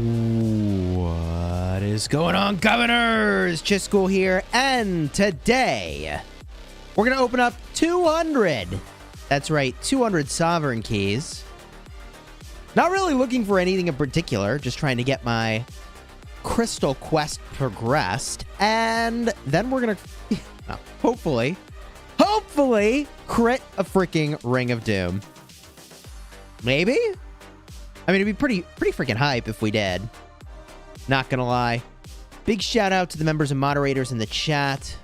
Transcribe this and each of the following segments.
What is going on, governors? Chisgule here, and today we're going to open up 200. That's right, 200 sovereign keys. Not really looking for anything in particular, just trying to get my crystal quest progressed, and then we're going to hopefully crit a freaking Ring of Doom. Maybe? I mean, it'd be pretty freaking hype if we did. Not gonna lie. Big shout out to the members and moderators in the chat.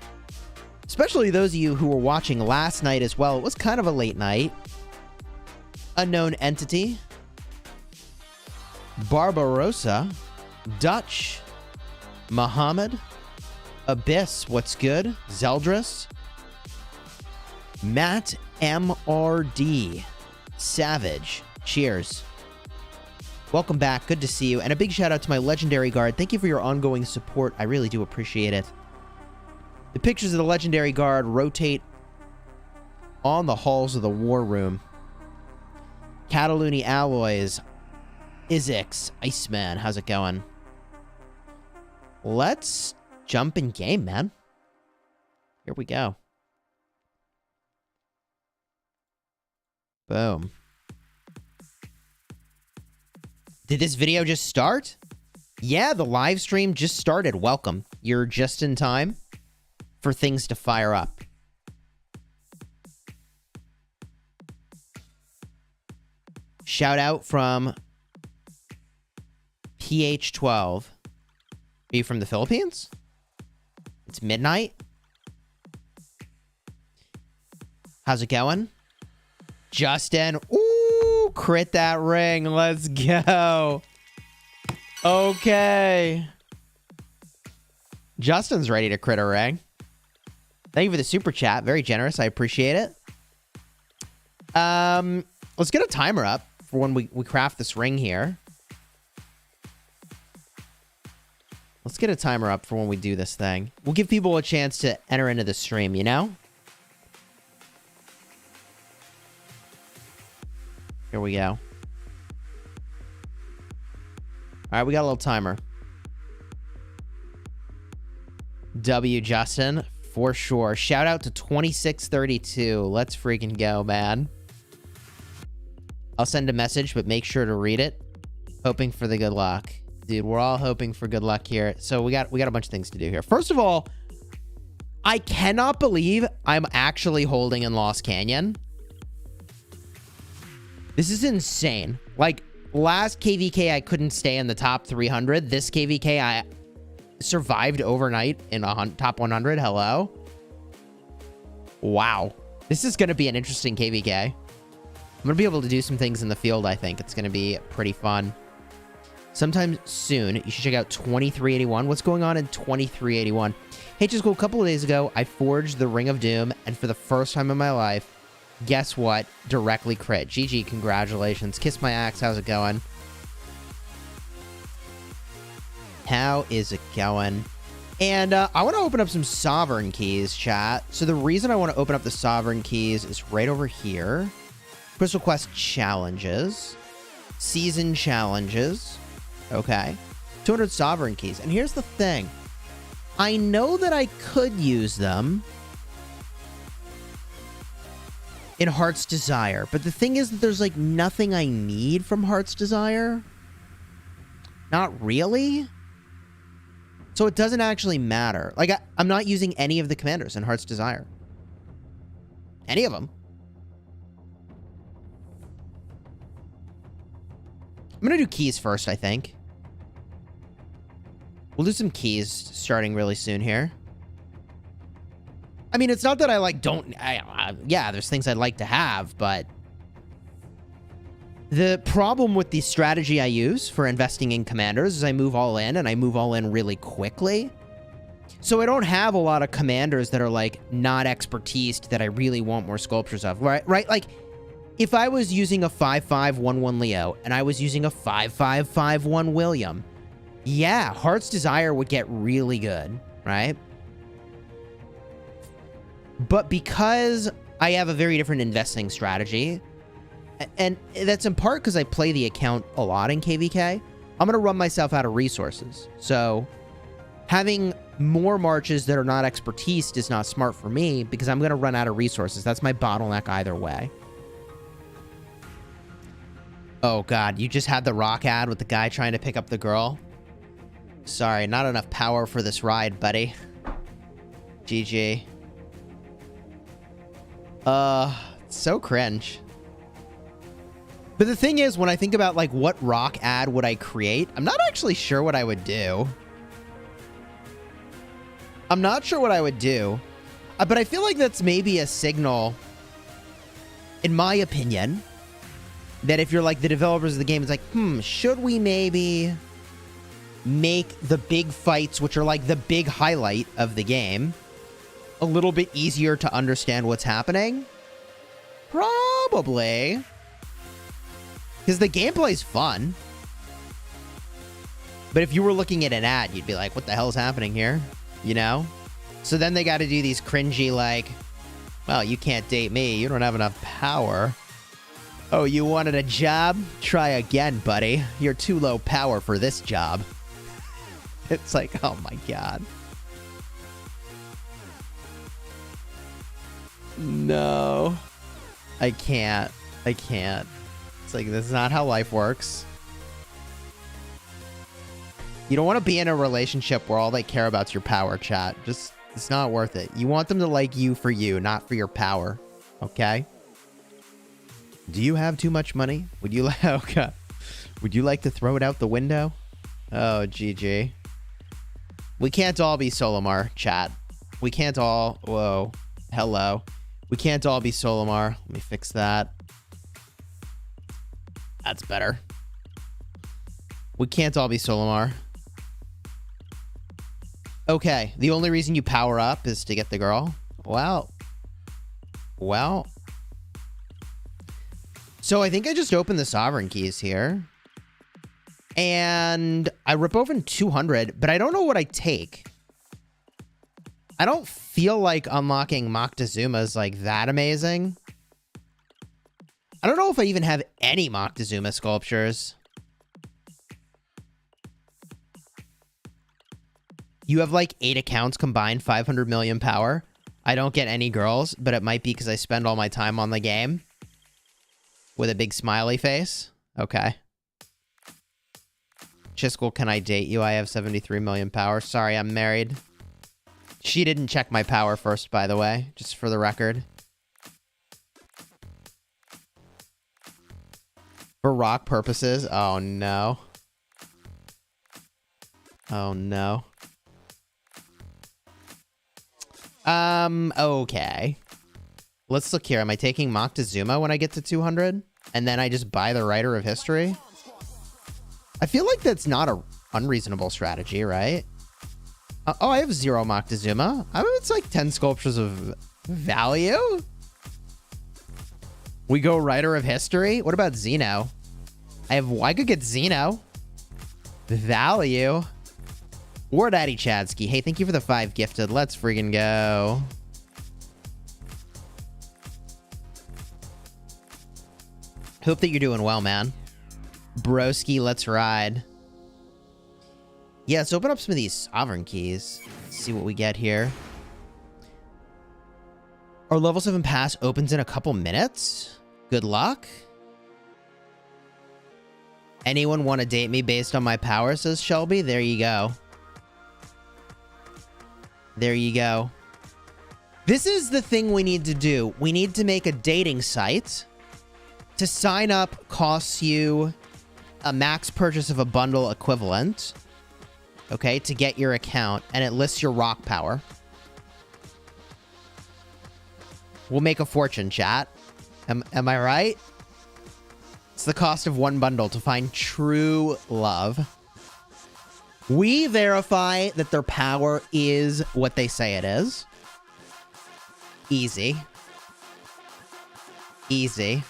Especially those of you who were watching last night as well. It was kind of a late night. Unknown Entity. Barbarossa. Dutch. Muhammad. Abyss, what's good? Zeldris. Matt MRD. Savage. Cheers. Welcome back. Good to see you. And a big shout out to my Legendary Guard. Thank you for your ongoing support. I really do appreciate it. The pictures of the Legendary Guard rotate on the halls of the War Room. Cataluni Alloys. Izix. Iceman. How's it going? Let's jump in game, man. Here we go. Boom. Did this video just start? Yeah, the live stream just started. Welcome. You're just in time for things to fire up. Shout out from PH12. Are you from the Philippines? It's midnight. How's it going? Justin. Ooh, crit that ring. Let's go. Okay. Justin's ready to crit a ring. Thank you for the super chat. Very generous. I appreciate it. Let's get a timer up for when we craft this ring here. Let's get a timer up for when we do this thing. We'll give people a chance to enter into the stream, you know? Here we go. All right, we got a little timer. W, Justin, for sure. Shout out to 2632. Let's freaking go, man. I'll send a message, but make sure to read it. Hoping for the good luck. Dude, we're all hoping for good luck here. So we got a bunch of things to do here. First of all, I cannot believe I'm actually holding in Lost Canyon. This is insane. Like, last KVK, I couldn't stay in the top 300. This KVK, I survived overnight in a top 100. Hello? Wow. This is going to be an interesting KVK. I'm going to be able to do some things in the field, I think. It's going to be pretty fun. Sometime soon, you should check out 2381. What's going on in 2381? Hey, Chisgule, a couple of days ago, I forged the Ring of Doom, and for the first time in my life, guess what? Directly crit. GG, congratulations. Kiss my axe. How's it going? How is it going? And I want to open up some sovereign keys, chat. So the reason I want to open up the sovereign keys is right over here. Crystal Quest challenges. Season challenges. Okay. 200 sovereign keys. And here's the thing. I know that I could use them in Heart's Desire. But the thing is that there's, like, nothing I need from Heart's Desire. Not really. So it doesn't actually matter. Like, I'm not using any of the commanders in Heart's Desire. Any of them. I'm going to do keys first, I think. We'll do some keys starting really soon here. I mean, it's not that I, like, don't... yeah, there's things I'd like to have, but... The problem with the strategy I use for investing in commanders is I move all in, and I move all in really quickly. So I don't have a lot of commanders that are, like, not expertise that I really want more sculptures of, right? Like, if I was using a 5-5-1-1 Leo, and I was using a 5-5-5-1 William, yeah, Heart's Desire would get really good, right? But because I have a very different investing strategy, and that's in part because I play the account a lot in KVK, I'm going to run myself out of resources. So having more marches that are not expertise is not smart for me because I'm going to run out of resources. That's my bottleneck either way. Oh, God. You just had the rock ad with the guy trying to pick up the girl. Sorry, not enough power for this ride, buddy. GG. So cringe. But the thing is, when I think about, like, what rock ad would I create, I'm not actually sure what I would do. I'm not sure what I would do. But I feel like that's maybe a signal, in my opinion, that if you're, like, the developers of the game, it's like, should we maybe make the big fights, which are, like, the big highlight of the game, a little bit easier to understand what's happening? Probably. Because the gameplay's fun. But if you were looking at an ad, you'd be like, what the hell's happening here? You know? So then they got to do these cringy, like, well, you can't date me. You don't have enough power. Oh, you wanted a job? Try again, buddy. You're too low power for this job. It's like, oh my God. No. I can't. I can't. It's like, this is not how life works. You don't want to be in a relationship where all they care about is your power, chat. Just, it's not worth it. You want them to like you for you, not for your power. Okay? Do you have too much money? Would you like, okay. Would you like to throw it out the window? Oh, GG. We can't all be Solomar, chat. We can't all, whoa. Hello. We can't all be Solomar. Let me fix that. That's better. We can't all be Solomar. Okay, the only reason you power up is to get the girl? Well. Well. So I think I just opened the sovereign keys here. And I rip open 200, but I don't know what I take. I don't feel like unlocking Moctezuma is like that amazing. I don't know if I even have any Moctezuma sculptures. You have like 8 accounts combined, 500 million power. I don't get any girls, but it might be because I spend all my time on the game. With a big smiley face. Okay. Chisgule, can I date you? I have 73 million power. Sorry, I'm married. She didn't check my power first, by the way. Just for the record. For rock purposes? Oh, no. Oh, no. Okay. Let's look here. Am I taking Moctezuma when I get to 200? And then I just buy the Writer of History? I feel like that's not a unreasonable strategy, right? Oh, I have 0 Moctezuma. I mean, it's like 10 sculptures of value. We go Writer of History. What about Xeno? I could get Xeno. Value. War Daddy Chadsky. Hey, thank you for the 5 gifted. Let's friggin' go. Hope that you're doing well, man. Broski, let's ride. Yeah, let's open up some of these sovereign keys. Let's see what we get here. Our level 7 pass opens in a couple minutes. Good luck. Anyone want to date me based on my power, says Shelby? There you go. There you go. This is the thing we need to do. We need to make a dating site. To sign up costs you a max purchase of a bundle equivalent. Okay, to get your account. And it lists your rock power. We'll make a fortune, chat. Am I right? It's the cost of one bundle to find true love. We verify that their power is what they say it is. Easy. Easy.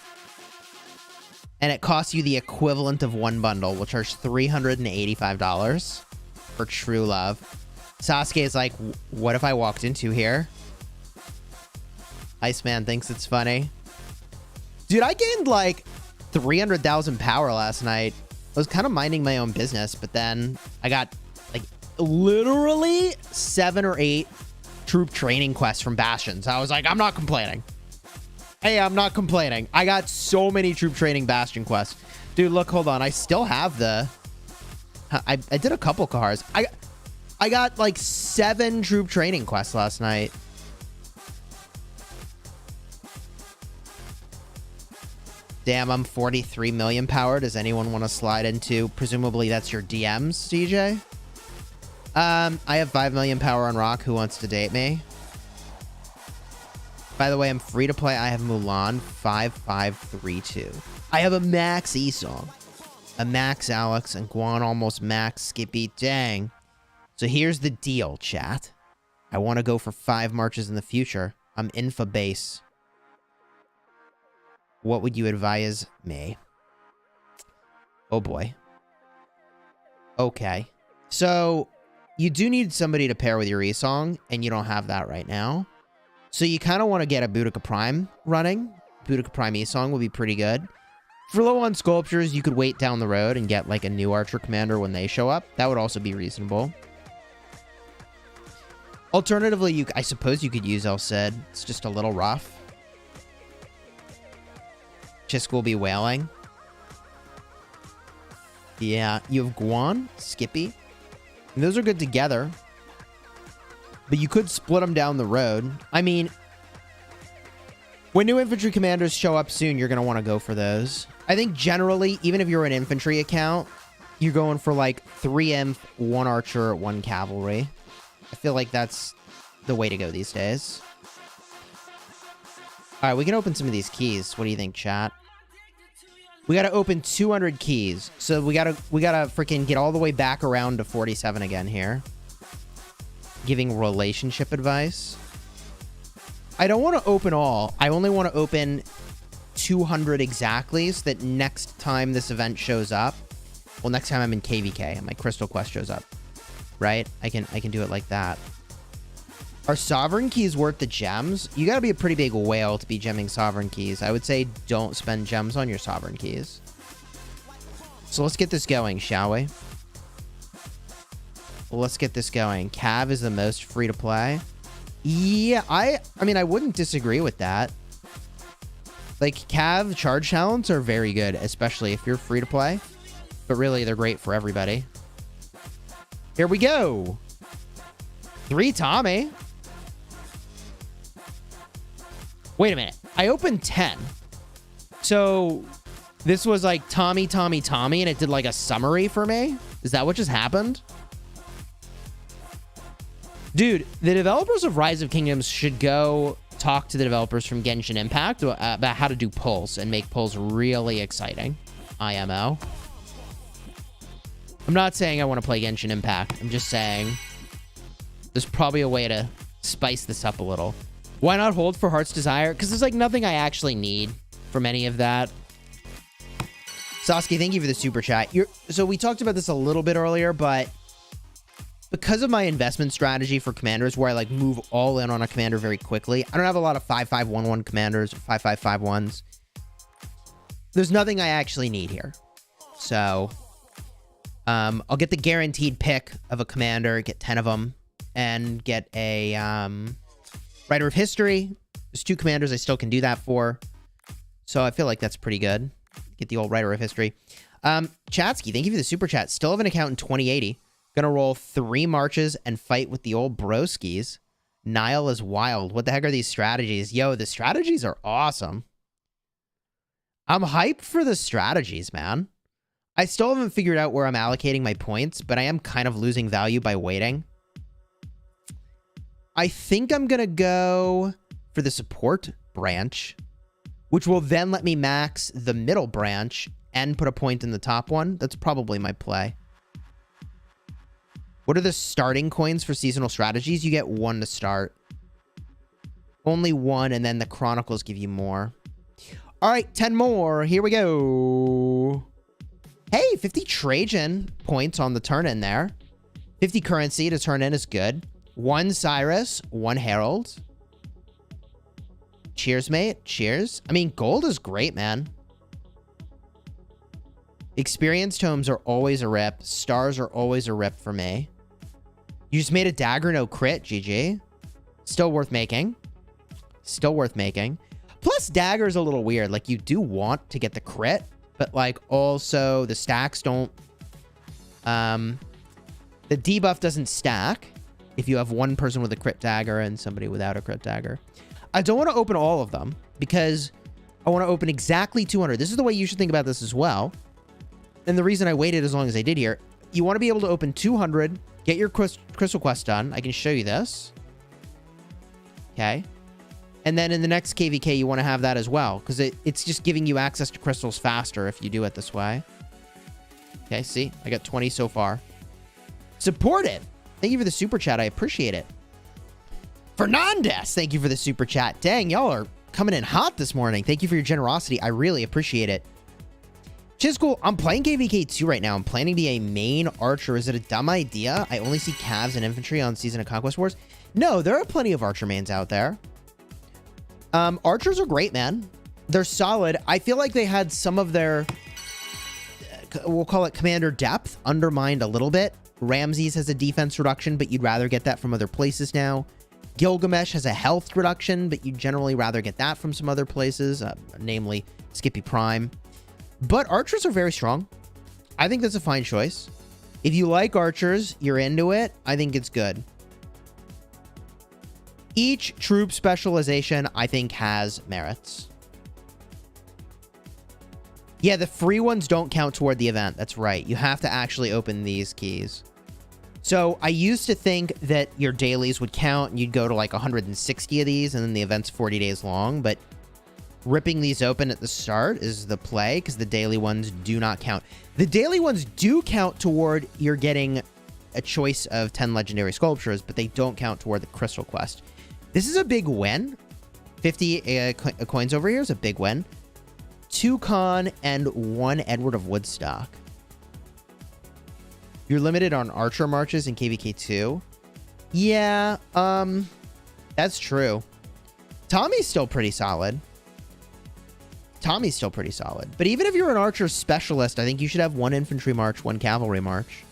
And it costs you the equivalent of one bundle. We'll charge $385 for true love. Sasuke is like, what if I walked into here? Iceman thinks it's funny. Dude, I gained like 300,000 power last night I was kind of minding my own business, but then I got like literally 7 or 8 troop training quests from Bastions. I was like, I'm not complaining. Hey, I'm not complaining. I got so many troop training Bastion quests. Dude, look, hold on. I still have the... I did a couple cars. I got like 7 troop training quests last night. Damn, I'm 43 million power. Does anyone want to slide into? Presumably that's your DMs, CJ. I have 5 million power on Rock. Who wants to date me? By the way, I'm free to play. I have Mulan 5532. I have a max E-Song, a max Alex, and Guan almost max Skippy. Dang. So here's the deal, chat. I want to go for 5 marches in the future. I'm infa base. What would you advise me? Oh boy. Okay. So you do need somebody to pair with your E-Song, and you don't have that right now. So you kind of want to get a Boudica Prime running. Boudica Prime E-Song would be pretty good. For low on sculptures, you could wait down the road and get like a new Archer Commander when they show up. That would also be reasonable. Alternatively, I suppose you could use El Cid. It's just a little rough. Chisgule will be wailing. Yeah, you have Guan, Skippy. And those are good together. But you could split them down the road. I mean, when new infantry commanders show up soon, you're going to want to go for those. I think generally, even if you're an infantry account, you're going for like 3 inf, 1 archer, 1 cavalry. I feel like that's the way to go these days. All right, we can open some of these keys. What do you think, chat? We got to open 200 keys. So we got to freaking get all the way back around to 47 again here. Giving relationship advice. I don't want to open all. I only want to open 200 exactly so that next time this event shows up, well, next time I'm in KVK and my Crystal Quest shows up, right? I can do it like that. Are Sovereign Keys worth the gems? You got to be a pretty big whale to be gemming Sovereign Keys. I would say don't spend gems on your Sovereign Keys. So let's get this going, shall we? Let's get this going. Cav is the most free to play. Yeah, I mean, I wouldn't disagree with that. Like, Cav charge talents are very good, especially if you're free to play. But really, they're great for everybody. Here we go. 3 Tommy. Wait a minute. I opened 10. So this was like Tommy, Tommy, Tommy, and it did like a summary for me? Is that what just happened? Dude, the developers of Rise of Kingdoms should go talk to the developers from Genshin Impact about how to do pulls and make pulls really exciting. IMO. I'm not saying I want to play Genshin Impact. I'm just saying there's probably a way to spice this up a little. Why not hold for Heart's Desire? Because there's like nothing I actually need from any of that. Sasuke, thank you for the super chat. So we talked about this a little bit earlier, but because of my investment strategy for commanders where I like move all in on a commander very quickly, I don't have a lot of 5511 commanders or 5551s. There's nothing I actually need here. So I'll get the guaranteed pick of a commander, get 10 of them, and get a Writer of History. There's 2 commanders I still can do that for. So I feel like that's pretty good. Get the old Writer of History. Chatsky, thank you for the super chat. Still have an account in 2080. Gonna roll 3 marches and fight with the old broskies. Nile is wild. What the heck are these strategies? Yo, the strategies are awesome. I'm hyped for the strategies, man. I still haven't figured out where I'm allocating my points, but I am kind of losing value by waiting. I think I'm gonna go for the support branch, which will then let me max the middle branch and put a point in the top one. That's probably my play. What are the starting coins for seasonal strategies? You get 1 to start. Only 1, and then the Chronicles give you more. All right, 10 more. Here we go. Hey, 50 Trajan points on the turn in there. 50 currency to turn in is good. 1 Cyrus, 1 Herald. Cheers, mate. Cheers. I mean, gold is great, man. Experienced homes are always a rip. Stars are always a rip for me. You just made a dagger, no crit. GG. Still worth making. Still worth making. Plus, dagger's a little weird. Like, you do want to get the crit, but, like, also the stacks don't... the debuff doesn't stack if you have one person with a crit dagger and somebody without a crit dagger. I don't want to open all of them because I want to open exactly 200. This is the way you should think about this as well. And the reason I waited as long as I did here, you want to be able to open 200, get your crystal quest done. I can show you this. Okay. And then in the next KVK, you want to have that as well, because it's just giving you access to crystals faster if you do it this way. Okay, see? I got 20 so far. Supportive. Thank you for the super chat. I appreciate it. Fernandez, thank you for the super chat. Dang, y'all are coming in hot this morning. Thank you for your generosity. I really appreciate it. Chisgule, I'm playing KVK 2 right now. I'm planning to be a main archer. Is it a dumb idea? I only see calves and infantry on Season of Conquest Wars. No, there are plenty of archer mains out there. Archers are great, man. They're solid. I feel like they had some of their, we'll call it commander depth, undermined a little bit. Ramses has a defense reduction, but you'd rather get that from other places now. Gilgamesh has a health reduction, but you'd generally rather get that from some other places, namely Skippy Prime. But archers are very strong. I think that's a fine choice. If you like archers, you're into it, I think it's good. Each troop specialization, I think, has merits. Yeah, the free ones don't count toward the event. That's right. You have to actually open these keys. So I used to think that your dailies would count and you'd go to like 160 of these and then the event's 40 days long. But ripping these open at the start is the play because the daily ones do not count. The daily ones do count toward you're getting a choice of 10 legendary sculptures, but they don't count toward the crystal quest. This is a big win. 50 coins over here is a big win. 2 Khan and 1 Edward of Woodstock. You're limited on archer marches in KVK 2. Yeah, that's true. Tommy's still pretty solid. Tommy's still pretty solid. But even if you're an archer specialist, I think you should have 1 infantry march, 1 cavalry march.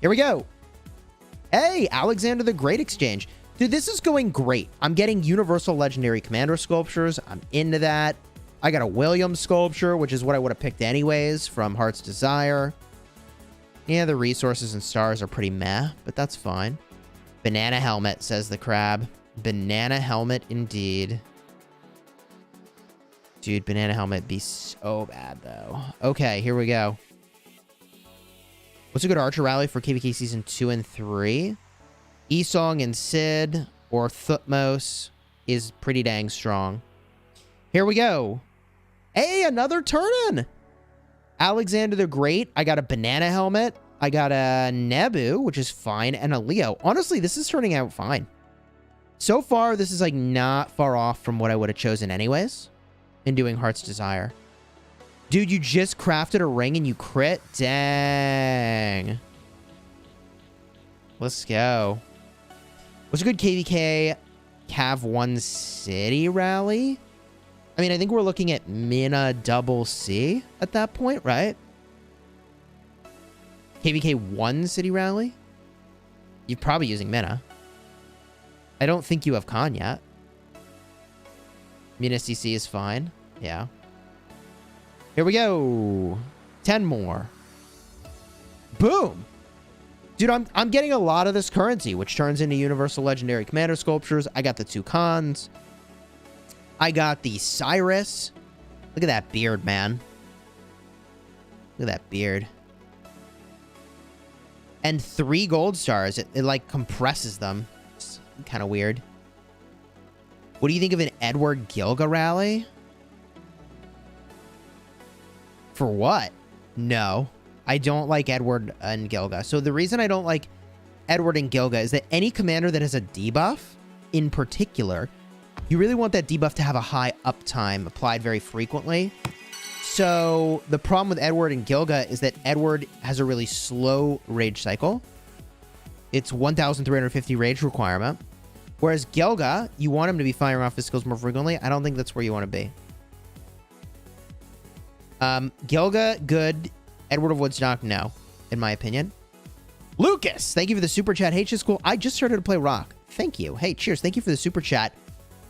Here we go. Hey, Alexander the Great exchange. Dude, this is going great. I'm getting universal legendary commander sculptures. I'm into that. I got a Williams sculpture, which is what I would have picked anyways from Heart's Desire. Yeah, the resources and stars are pretty meh, but that's fine. Banana helmet, says the crab. Banana helmet indeed. Dude, banana helmet be so bad, though. Okay, here we go. What's a good archer rally for KVK Season 2 and 3? Esong and Sid or Thutmose is pretty dang strong. Here we go. Hey, another turn-in. Alexander the Great. I got a banana helmet. I got a Nebu, which is fine, and a Leo. Honestly, this is turning out fine. So far, this is like not far off from what I would have chosen anyways in doing Heart's Desire. Dude, you just crafted a ring and you crit? Dang. Let's go. What's a good KVK Cav 1 City rally? I mean, I think we're looking at Mina double C at that point, right? KVK 1 City rally? You're probably using Mina. I don't think you have Khan yet. Mina CC is fine. Yeah. Here we go. 10 more. Boom. Dude, I'm getting a lot of this currency, which turns into universal legendary commander sculptures. I got the 2 Khans. I got the Cyrus. Look at that beard, man. Look at that beard. And 3 gold stars. It like compresses them. It's kind of weird. What do you think of an Edward Gilga rally? For what? No. I don't like Edward and Gilga. So the reason I don't like Edward and Gilga is that any commander that has a debuff, in particular, you really want that debuff to have a high uptime applied very frequently. So the problem with Edward and Gilga is that Edward has a really slow rage cycle. It's 1,350 rage requirement. Whereas Gilga, you want him to be firing off his skills more frequently. I don't think that's where you want to be. Gilga, good. Edward of Woodstock, no, in my opinion. Lucas, thank you for the super chat. Hey, Chisgule, I just started to play Rock. Thank you. Hey, cheers. Thank you for the super chat.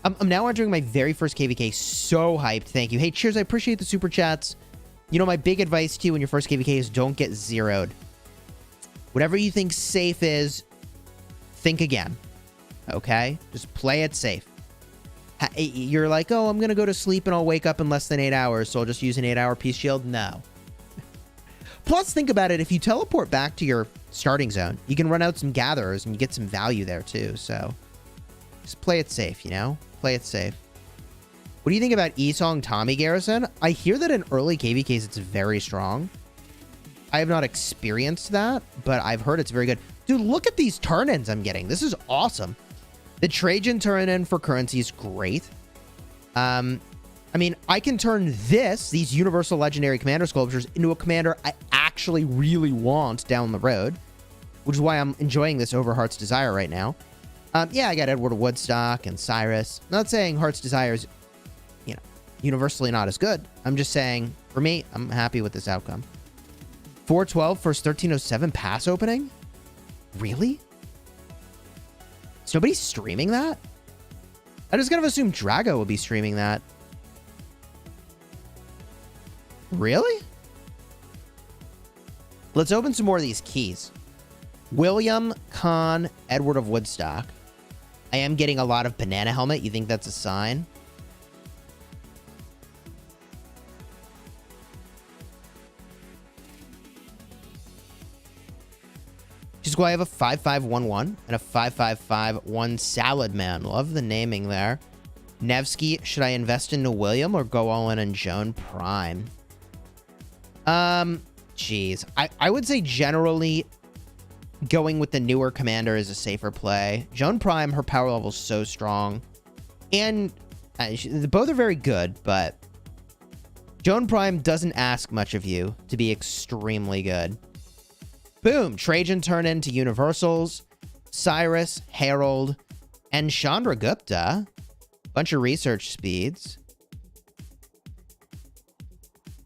I'm now entering my very first KVK. So hyped. Thank you. Hey, cheers. I appreciate the super chats. You know, my big advice to you when your first KVK is don't get zeroed. Whatever you think safe is, think again. Okay? Just play it safe. You're like, oh, I'm going to go to sleep and I'll wake up in less than 8 hours, so I'll just use an 8-hour peace shield. No. Plus, think about it. If you teleport back to your starting zone, you can run out some gatherers and you get some value there too. So just play it safe, you know? Play it safe. What do you think about Esong Tommy Garrison? I hear that in early KVKs it's very strong. I have not experienced that, but I've heard it's very good. Dude, look at these turn-ins I'm getting. This is awesome. The Trajan turn-in for currency is great. I mean, I can turn these Universal Legendary Commander Sculptures into a commander I actually really want down the road, which is why I'm enjoying this over Heart's Desire right now. Yeah, I got Edward of Woodstock and Cyrus. I'm not saying Heart's Desire is, you know, universally not as good. I'm just saying, for me, I'm happy with this outcome. 412 first 1307 pass opening? Really? Is nobody streaming that? I just kind of assumed Drago would be streaming that. Really? Let's open some more of these keys. William Kahn, Edward of Woodstock. I am getting a lot of banana helmet. You think that's a sign? Just go. I have a 5511 and a 5551 Salad Man. Love the naming there. Nevsky, should I invest into William or go all in on Joan Prime? Geez. I would say generally going with the newer commander is a safer play. Joan Prime, her power level is so strong. And both are very good, but Joan Prime doesn't ask much of you to be extremely good. Boom. Trajan turn into Universals. Cyrus, Harold, and Chandra Gupta. Bunch of research speeds.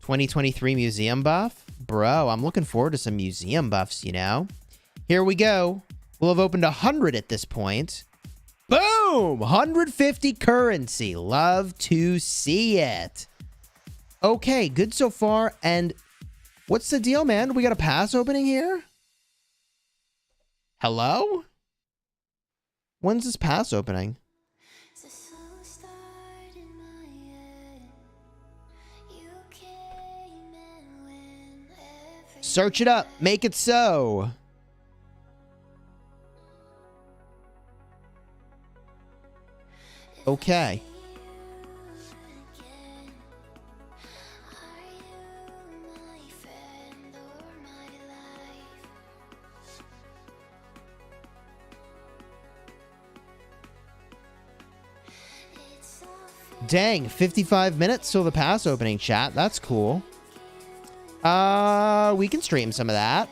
2023 museum buff. Bro, I'm looking forward to some museum buffs, you know? Here we go. We'll have opened 100 at this point. Boom! 150 currency. Love to see it. Okay, good so far. And what's the deal, man? We got a pass opening here? Hello? When's this pass opening? Search it up. Make it so. Okay. Dang, 55 minutes till the pass opening, chat. That's cool. We can stream some of that.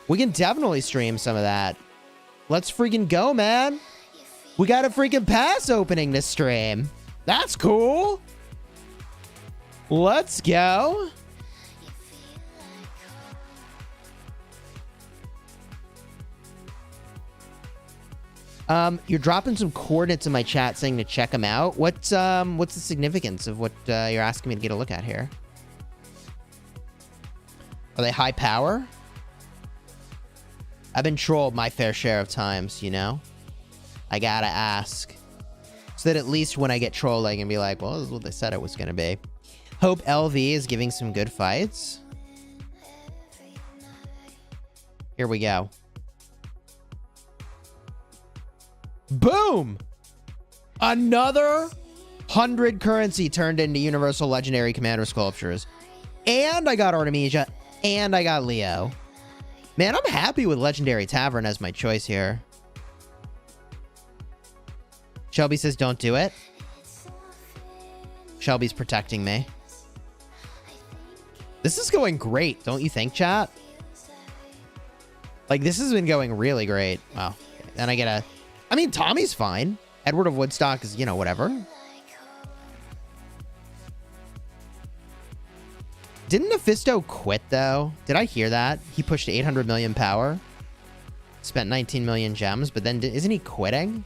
We can definitely stream some of that. Let's freaking go, man. We got a freaking pass opening to stream. That's cool. Let's go. You're dropping some coordinates in my chat saying to check them out. What's the significance of what you're asking me to get a look at here? Are they high power? I've been trolled my fair share of times, you know? I gotta ask. So that at least when I get trolled, I can be like, well, this is what they said it was gonna be. Hope LV is giving some good fights. Here we go. Boom! Another 100 currency turned into Universal Legendary Commander Sculptures. And I got Artemisia, and I got Leo. Man, I'm happy with Legendary Tavern as my choice here. Shelby says don't do it. Shelby's protecting me. This is going great, don't you think, chat? Like, this has been going really great. Wow. Then I get a... I mean, Tommy's fine. Edward of Woodstock is, you know, whatever. Didn't Mephisto quit, though? Did I hear that? He pushed 800 million power. Spent 19 million gems, but then isn't he quitting?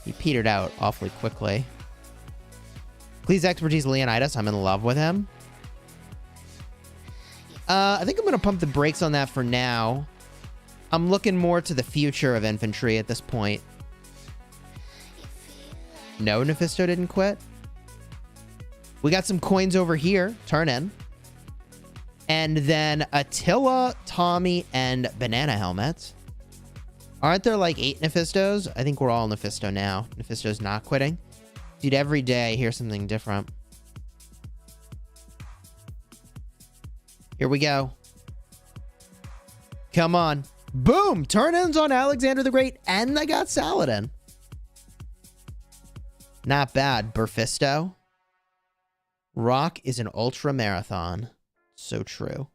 He petered out awfully quickly. Please expertise Leonidas. I'm in love with him. I think I'm going to pump the brakes on that for now. I'm looking more to the future of infantry at this point. No, Mephisto didn't quit. We got some coins over here. Turn in. And then Attila, Tommy, and Banana Helmet. Aren't there like 8 Mephistos? I think we're all Mephisto now. Mephisto's not quitting. Dude, every day I hear something different. Here we go. Come on. Boom! Turn-ins on Alexander the Great, and I got Saladin. Not bad. Burfisto. Rock is an ultra marathon. So true.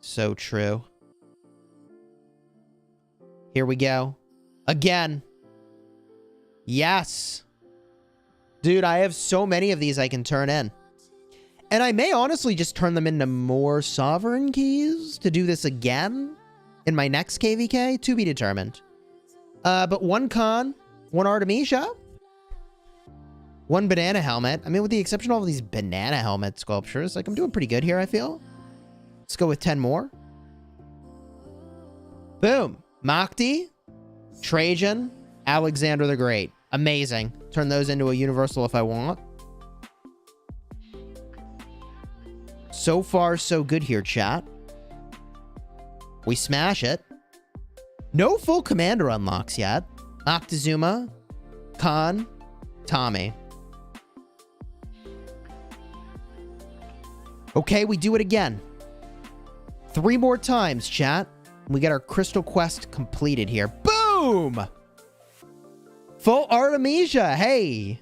So true. Here we go. Again. Yes. Dude, I have so many of these I can turn in. And I may honestly just turn them into more sovereign keys to do this again in my next KVK, to be determined. But one Khan, one Artemisia, one Banana Helmet. I mean, with the exception of all these Banana Helmet sculptures, like I'm doing pretty good here, I feel. Let's go with 10 more. Boom. Mahdi, Trajan, Alexander the Great. Amazing. Turn those into a universal if I want. So far, so good here, chat. We smash it. No full commander unlocks yet. Moctezuma, Khan, Tommy. Okay, we do it again. 3 more times, chat. We get our Crystal Quest completed here. Boom! Full Artemisia, hey!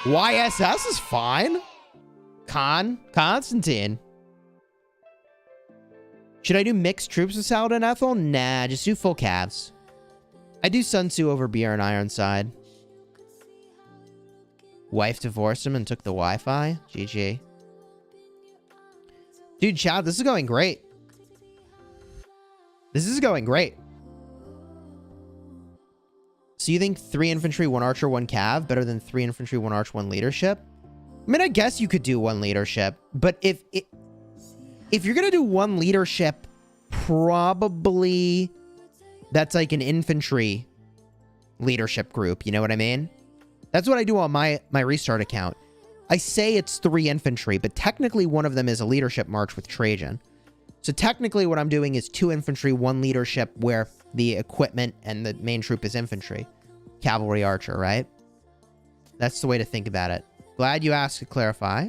YSS is fine. Constantine. Should I do mixed troops with Saladin and Ethel? Nah, just do full calves. I do Sun Tzu over Bjorn Ironside. Wife divorced him and took the Wi-Fi. GG. Dude, chat, this is going great. This is going great. So you think 3 infantry, 1 archer, 1 cav better than 3 infantry, 1 arch, 1 leadership? I mean, I guess you could do 1 leadership, but if you're gonna do 1 leadership, probably that's like an infantry leadership group. You know what I mean? That's what I do on my restart account. I say it's 3 infantry, but technically one of them is a leadership march with Trajan. So technically what I'm doing is 2 infantry, 1 leadership, where the equipment and the main troop is infantry. Cavalry archer, right? That's the way to think about it. Glad you asked to clarify.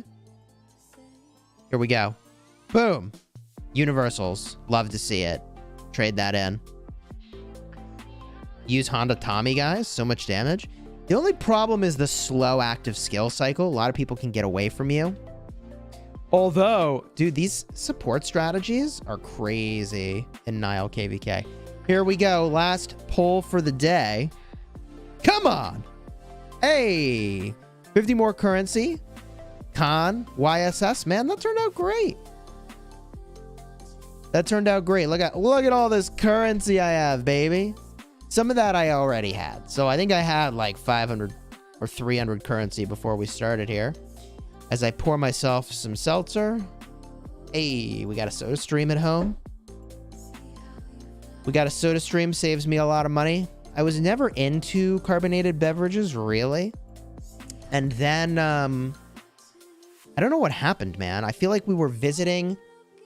Here we go. Boom. Universals. Love to see it. Trade that in. Use Honda Tommy, guys. So much damage. The only problem is the slow active skill cycle. A lot of people can get away from you. Although, dude, these support strategies are crazy in Nile KVK. Here we go. Last poll for the day. Come on. Hey. 50 more currency. Khan. YSS. Man, that turned out great. That turned out great. Look at all this currency I have, baby. Some of that I already had. So I think I had like 500 or 300 currency before we started here. As I pour myself some seltzer. Hey, we got a soda stream at home. We got a soda stream, saves me a lot of money. I was never into carbonated beverages, really. And then, I don't know what happened, man. I feel like we were visiting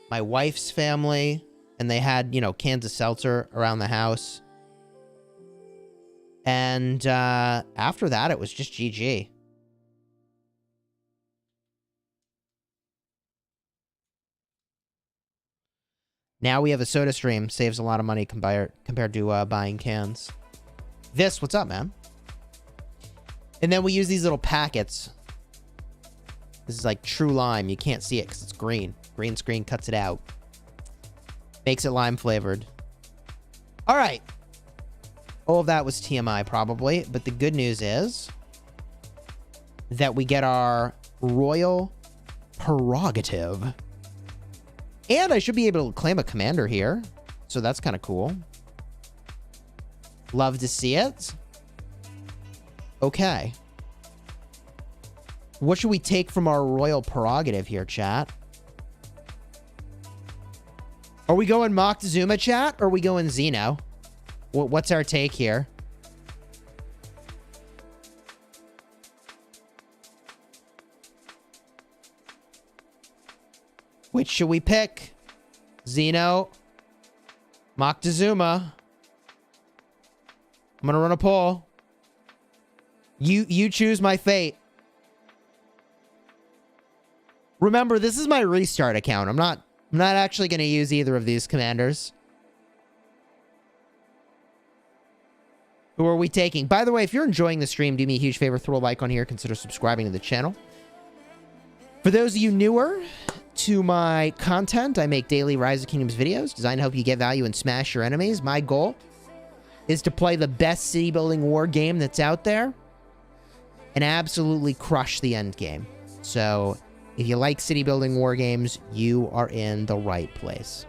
my wife's family, and they had, you know, cans of seltzer around the house. And after that, it was just GG. Now we have a soda stream. Saves a lot of money compared to buying cans. This, what's up, man? And then we use these little packets. This is like true lime. You can't see it because it's green. Green screen cuts it out. Makes it lime flavored. All right. All of that was TMI probably, but the good news is that we get our royal prerogative. And I should be able to claim a commander here. So that's kind of cool. Love to see it. Okay. What should we take from our royal prerogative here, chat? Are we going Moctezuma, chat? Or are we going Xeno? What's our take here? Which should we pick? Xeno? Moctezuma? I'm gonna run a poll. You choose my fate. Remember, this is my restart account. I'm not actually gonna use either of these commanders. Who are we taking? By the way, if you're enjoying the stream, do me a huge favor, throw a like on here, consider subscribing to the channel. For those of you newer to my content, I make daily Rise of Kingdoms videos designed to help you get value and smash your enemies. My goal is to play the best city building war game that's out there and absolutely crush the end game. So if you like city building war games, you are in the right place.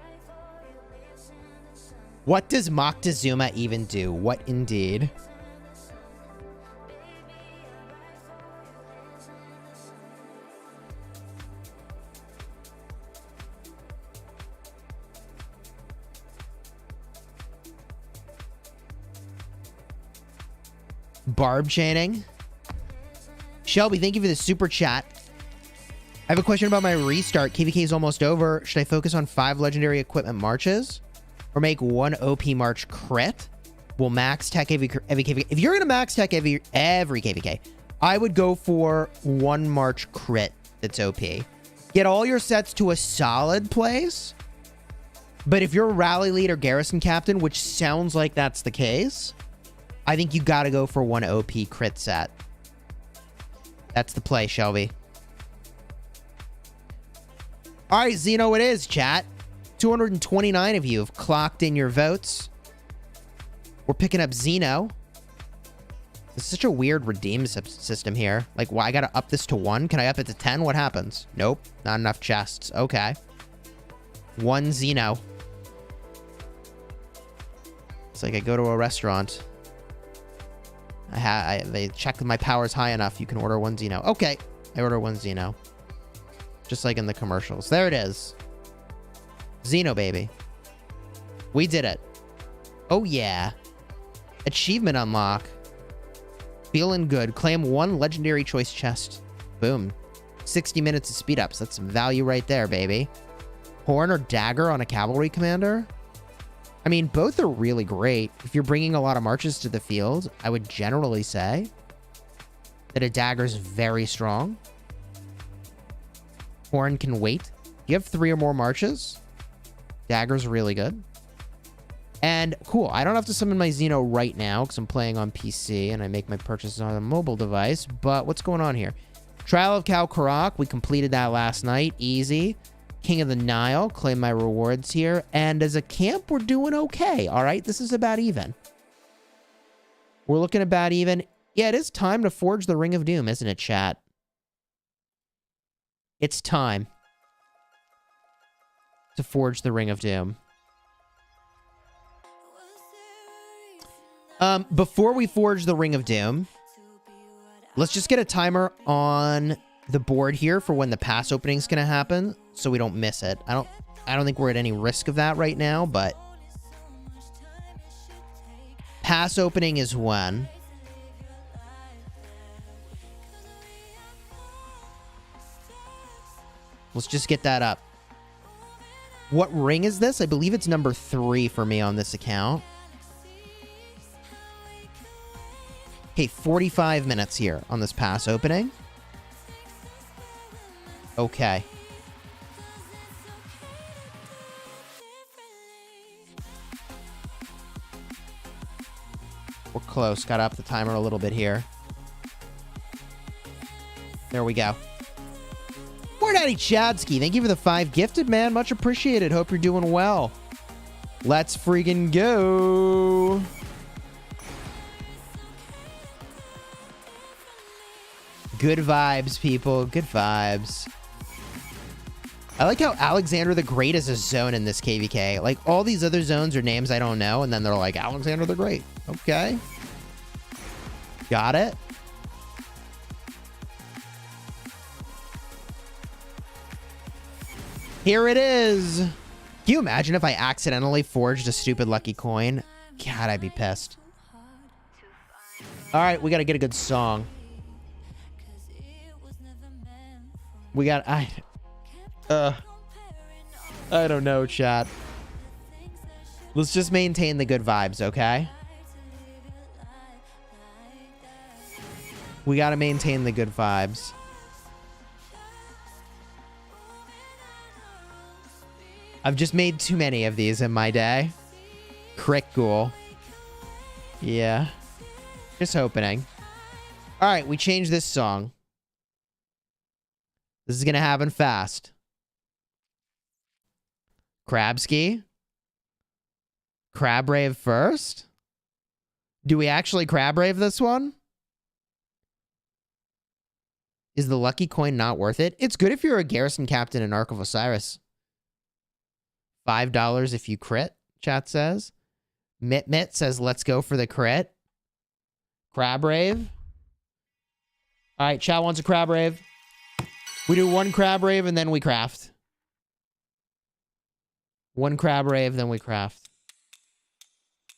What does Moctezuma even do? What indeed? Barb chaining. Shelby, thank you for the super chat. I have a question about my restart. KVK is almost over. Should I focus on 5 legendary equipment marches? Or make 1 OP march crit? Will max tech every KVK. If you're going to max tech every KVK, I would go for 1 march crit that's OP. Get all your sets to a solid place. But if you're a rally lead or garrison captain, which sounds like that's the case, I think you got to go for 1 OP crit set. That's the play, Shelby. All right, Xeno it is, chat. 229 of you have clocked in your votes. We're picking up Xeno. It's such a weird redeem system here. Like, why I gotta up this to 1? Can I up it to 10? What happens? Nope. Not enough chests. Okay. 1 Xeno. It's like I go to a restaurant. They check that my power's high enough. You can order 1 Xeno. Okay. I order 1 Xeno. Just like in the commercials. There it is. Xeno, baby. We did it. Oh, yeah. Achievement unlock. Feeling good. Claim 1 legendary choice chest. Boom. 60 minutes of speed ups. That's some value right there, baby. Horn or dagger on a cavalry commander? I mean, both are really great. If you're bringing a lot of marches to the field, I would generally say that a dagger is very strong. Horn can wait. You have 3 or more marches. Dagger's really good. And cool, I don't have to summon my Xeno right now because I'm playing on PC and I make my purchases on a mobile device. But what's going on here? Trial of Khal Karak, we completed that last night. Easy. King of the Nile, claim my rewards here. And as a camp, we're doing okay. All right, this is about even. We're looking about even. Yeah, it is time to forge the Ring of Doom, isn't it, chat? It's time to forge the Ring of Doom. Before we forge the Ring of Doom, let's just get a timer on the board here for when the pass opening is going to happen, so we don't miss it. I don't think we're at any risk of that right now, but pass opening is when. Let's just get that up. What ring is this? I believe it's number 3 for me on this account. Okay, 45 minutes here on this pass opening. Okay. We're close. Got to up the timer a little bit here. There we go. Poor Daddy Chadsky, thank you for the 5 gifted, man. Much appreciated. Hope you're doing well. Let's freaking go. Good vibes, people. Good vibes. I like how Alexander the Great is a zone in this KVK. Like, all these other zones are names I don't know, and then they're like, Alexander the Great. Okay. Got it. Here it is. Can you imagine if I accidentally forged a stupid lucky coin? God, I'd be pissed. All right, we got to get a good song. We got... I don't know, chat. Let's just maintain the good vibes, okay? We got to maintain the good vibes. I've just made too many of these in my day. Chisgule. Yeah. Just opening. All right, we changed this song. This is going to happen fast. Crabski. Crab Rave first? Do we actually Crab Rave this one? Is the lucky coin not worth it? It's good if you're a garrison captain in Ark of Osiris. $5 if you crit, chat says. Mit says, let's go for the crit. Crab Rave. All right, chat wants a Crab Rave. We do one Crab Rave and then we craft. One Crab Rave, then we craft.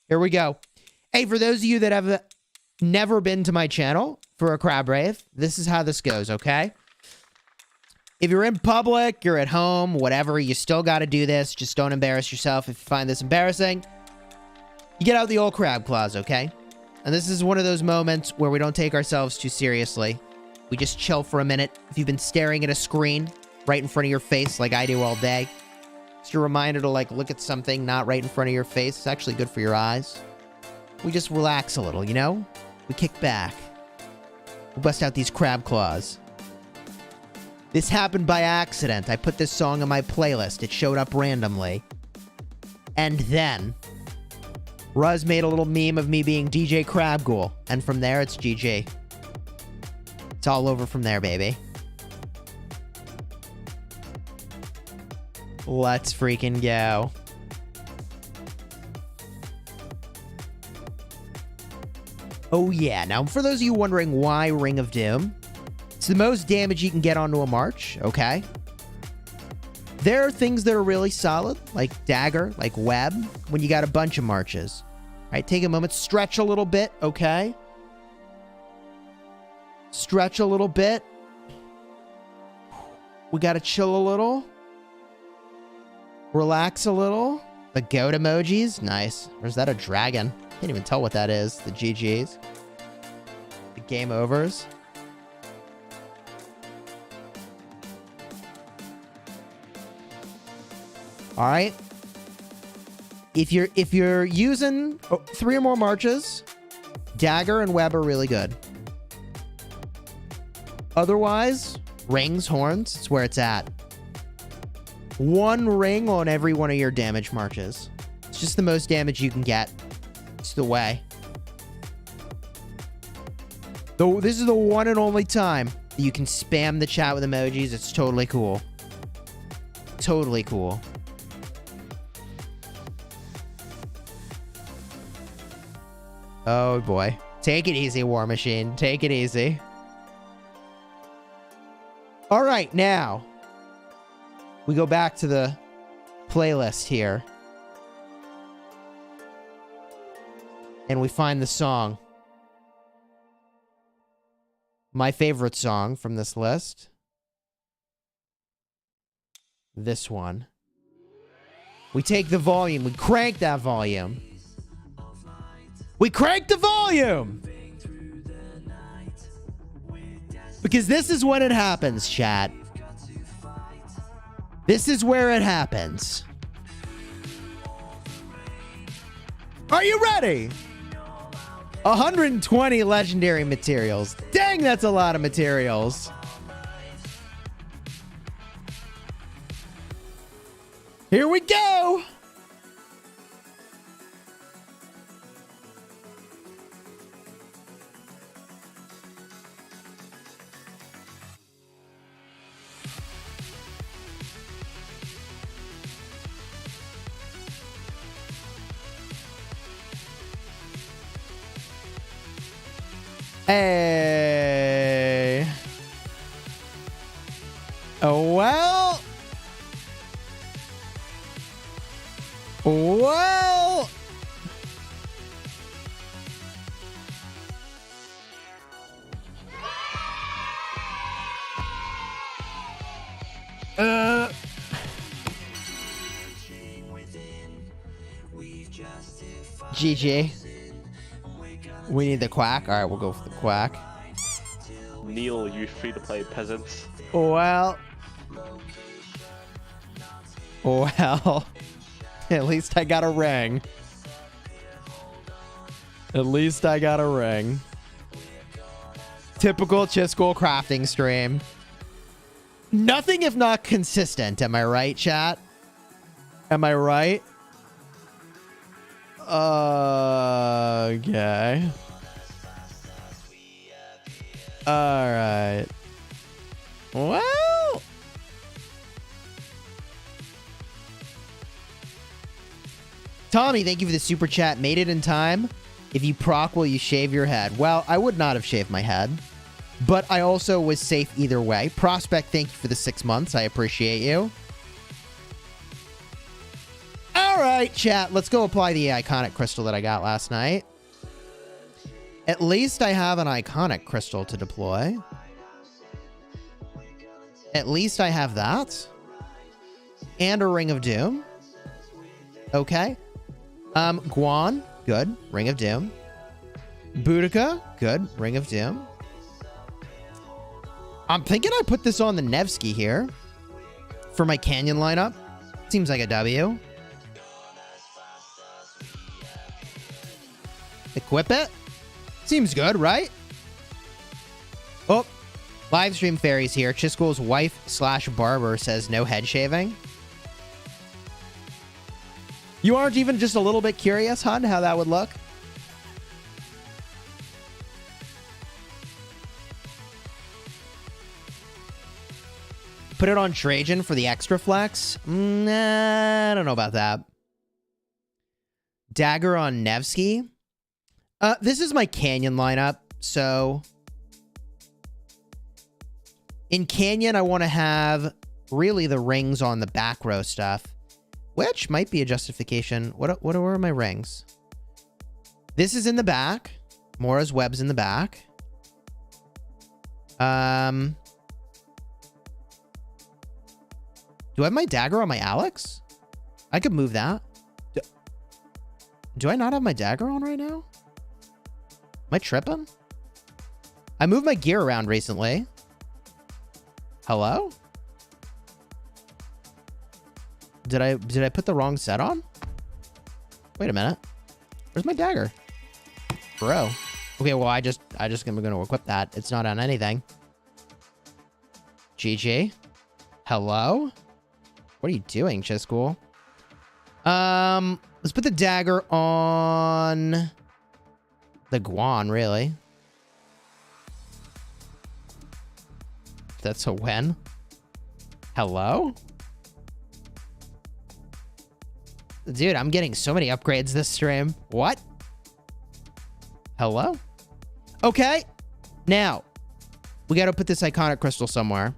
Here we go. Hey, for those of you that have never been to my channel for a Crab Rave, this is how this goes, okay? If you're in public, you're at home, whatever, you still got to do this. Just don't embarrass yourself if you find this embarrassing. You get out the old crab claws, okay? And this is one of those moments where we don't take ourselves too seriously. We just chill for a minute. If you've been staring at a screen right in front of your face like I do all day, it's your reminder to, like, look at something not right in front of your face. It's actually good for your eyes. We just relax a little, you know? We kick back. We bust out these crab claws. This happened by accident. I put this song on my playlist. It showed up randomly. And then Ruz made a little meme of me being DJ Crabghoul. And from there, it's GG. It's all over from there, baby. Let's freaking go. Oh, yeah. Now, for those of you wondering why Ring of Doom, it's the most damage you can get onto a march, okay? There are things that are really solid, like Dagger, like Web, when you got a bunch of marches. All right, take a moment, stretch a little bit, okay? Stretch a little bit. We got to chill a little. Relax a little. The goat emojis, nice. Or is that a dragon? Can't even tell what that is. The GGs. The game overs. All right. If you're using 3 or more marches, Dagger and Web are really good. Otherwise, rings, horns, it's where it's at. 1 ring on every one of your damage marches. It's just the most damage you can get. It's the way. Though this is the one and only time that you can spam the chat with emojis. It's totally cool. Totally cool. Oh boy. Take it easy, War Machine. Take it easy. All right, now we go back to the playlist here. And we find the song. My favorite song from this list. This one. We take the volume. We crank that volume. We crank the volume! Because this is when it happens, chat. This is where it happens. Are you ready? 120 legendary materials. Dang, that's a lot of materials. Here we go. Hey. Oh, well. Well. GG. We need the quack. All right, we'll go for the quack. Neil, you free-to-play peasants. Well. Well. At least I got a ring. At least I got a ring. Typical Chisgule crafting stream. Nothing if not consistent. Am I right, chat? Am I right? Okay. All right. Well. Tommy, thank you for the super chat. Made it in time. If you proc, will you shave your head? Well, I would not have shaved my head, but I also was safe either way. Prospect, thank you for the 6 months. I appreciate you. All right, chat. Let's go apply the iconic crystal that I got last night. At least I have an iconic crystal to deploy. At least I have that. And a Ring of Doom. Okay. Guan, good. Ring of Doom. Boudica, good. Ring of Doom. I'm thinking I put this on the Nevsky here for my Canyon lineup. Seems like a W. Equip it. Seems good, right? Oh, live stream fairies here. Chisgule's wife/barber says no head shaving. You aren't even just a little bit curious, hon, how that would look? Put it on Trajan for the extra flex? Nah, I don't know about that. Dagger on Nevsky? This is my Canyon lineup, so... In Canyon, I want to have really the rings on the back row stuff, which might be a justification. What are my rings? This is in the back. Mora's web's in the back. Do I have my dagger on my Alex? I could move that. Do I not have my dagger on right now? Am I tripping? I moved my gear around recently. Hello? Did I put the wrong set on? Wait a minute. Where's my dagger? Bro. Okay, well I just am gonna equip that. It's not on anything. GG. Hello? What are you doing, Chisgule? Let's put the dagger on the Guan, really. That's a win. Hello? Dude, I'm getting so many upgrades this stream. What? Hello? Okay. Now, we got to put this iconic crystal somewhere.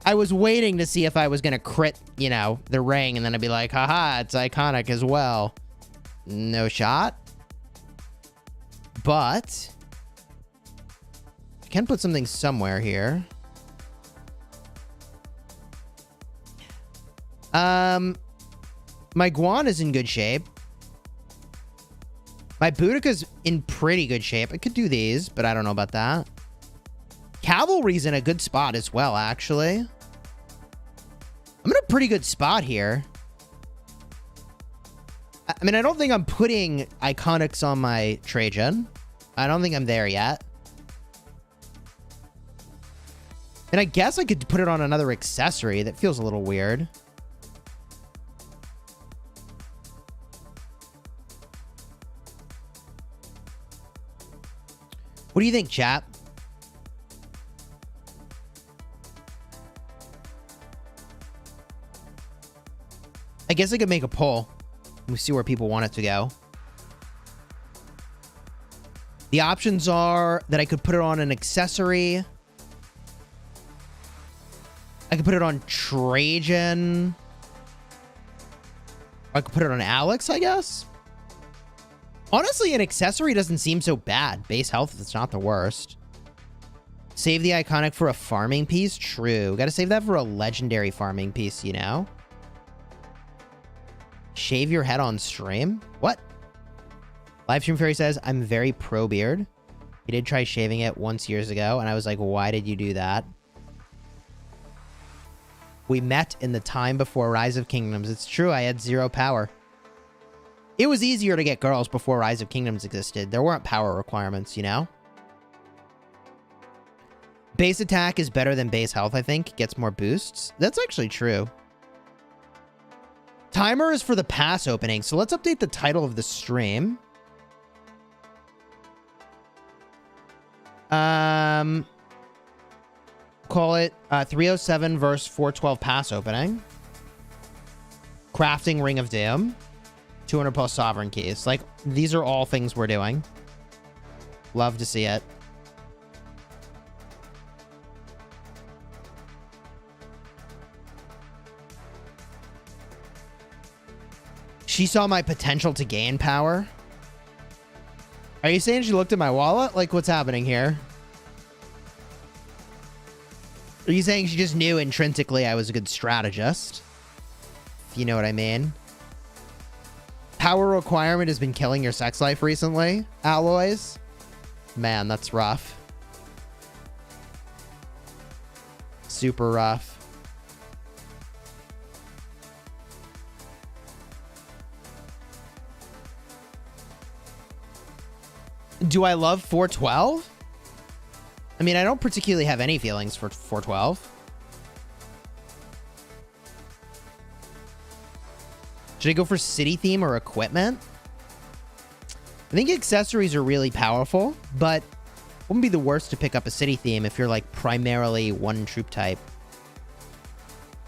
I was waiting to see if I was going to crit, you know, the ring, and then I'd be like, haha, it's iconic as well. No shot. But I can put something somewhere here. My Guan is in good shape. My Boudica's in pretty good shape. I could do these, but I don't know about that. Cavalry's in a good spot as well, actually. I'm in a pretty good spot here. I mean, I don't think I'm putting iconics on my Trajan. I don't think I'm there yet. And I guess I could put it on another accessory. That feels a little weird. What do you think, chap? I guess I could make a poll. We see where people want it to go. The options are that I could put it on an accessory. I could put it on Trajan. I could put it on Alex, I guess. Honestly, an accessory doesn't seem so bad. Base health is not the worst. Save the iconic for a farming piece? True. Gotta save that for a legendary farming piece, you know? Shave your head on stream? What? Livestream Fairy says, I'm very pro beard. He did try shaving it once years ago, and I was like, why did you do that? We met in the time before Rise of Kingdoms. It's true, I had 0 power. It was easier to get girls before Rise of Kingdoms existed. There weren't power requirements, you know? Base attack is better than base health, I think. Gets more boosts. That's actually true. Timer is for the pass opening, so let's update the title of the stream. Call it 307 verse 412 pass opening. Crafting Ring of Doom. 200 plus sovereign keys. Like, these are all things we're doing. Love to see it. She saw my potential to gain power. Are you saying she looked at my wallet? Like, what's happening here? Are you saying she just knew intrinsically I was a good strategist? If you know what I mean. Power requirement has been killing your sex life recently, Alloys. Man, that's rough. Super rough. Do I love 412? I mean, I don't particularly have any feelings for 412. Should I go for city theme or equipment? I think accessories are really powerful, but wouldn't be the worst to pick up a city theme if you're like primarily one troop type.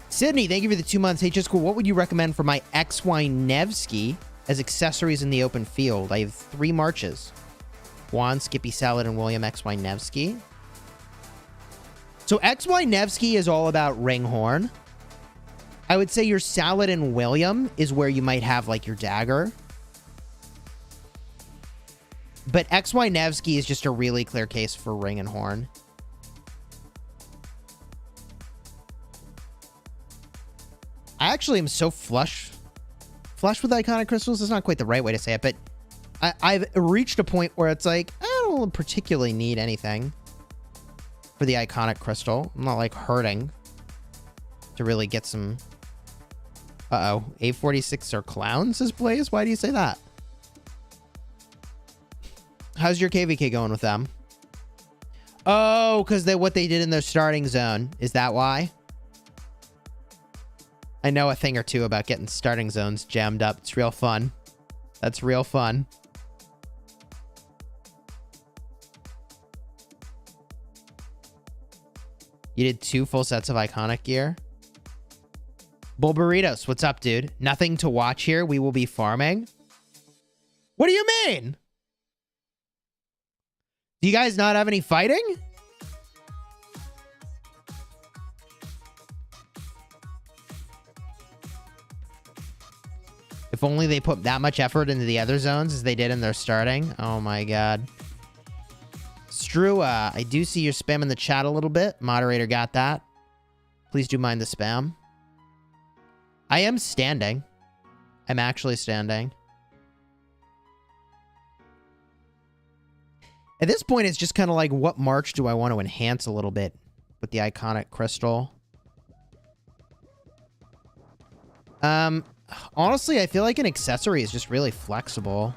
Sydney, thank you for the 2 months. Hey, Chisgule, what would you recommend for my XY Nevsky as accessories in the open field? I have 3 marches. Juan, Skippy Salad, and William XY Nevsky. So XY Nevsky is all about Ringhorn. I would say your Salad and William is where you might have like your dagger. But XY Nevsky is just a really clear case for Ring and Horn. I actually am so flush with iconic crystals. It's not quite the right way to say it, but I've reached a point where it's like, I don't particularly need anything for the iconic crystal. I'm not like hurting to really get some... Uh-oh. A46 are clowns, says Blaze? Why do you say that? How's your KVK going with them? Oh, because what they did in their starting zone. Is that why? I know a thing or two about getting starting zones jammed up. It's real fun. That's real fun. You did 2 full sets of iconic gear. Bull Burritos, what's up, dude? Nothing to watch here. We will be farming. What do you mean? Do you guys not have any fighting? If only they put that much effort into the other zones as they did in their starting. Oh my god. Strua, I do see your spam in the chat a little bit. Moderator got that. Please do mind the spam. I am standing. I'm actually standing. At this point, it's just kind of like, what march do I want to enhance a little bit with the iconic crystal? Honestly, I feel like an accessory is just really flexible.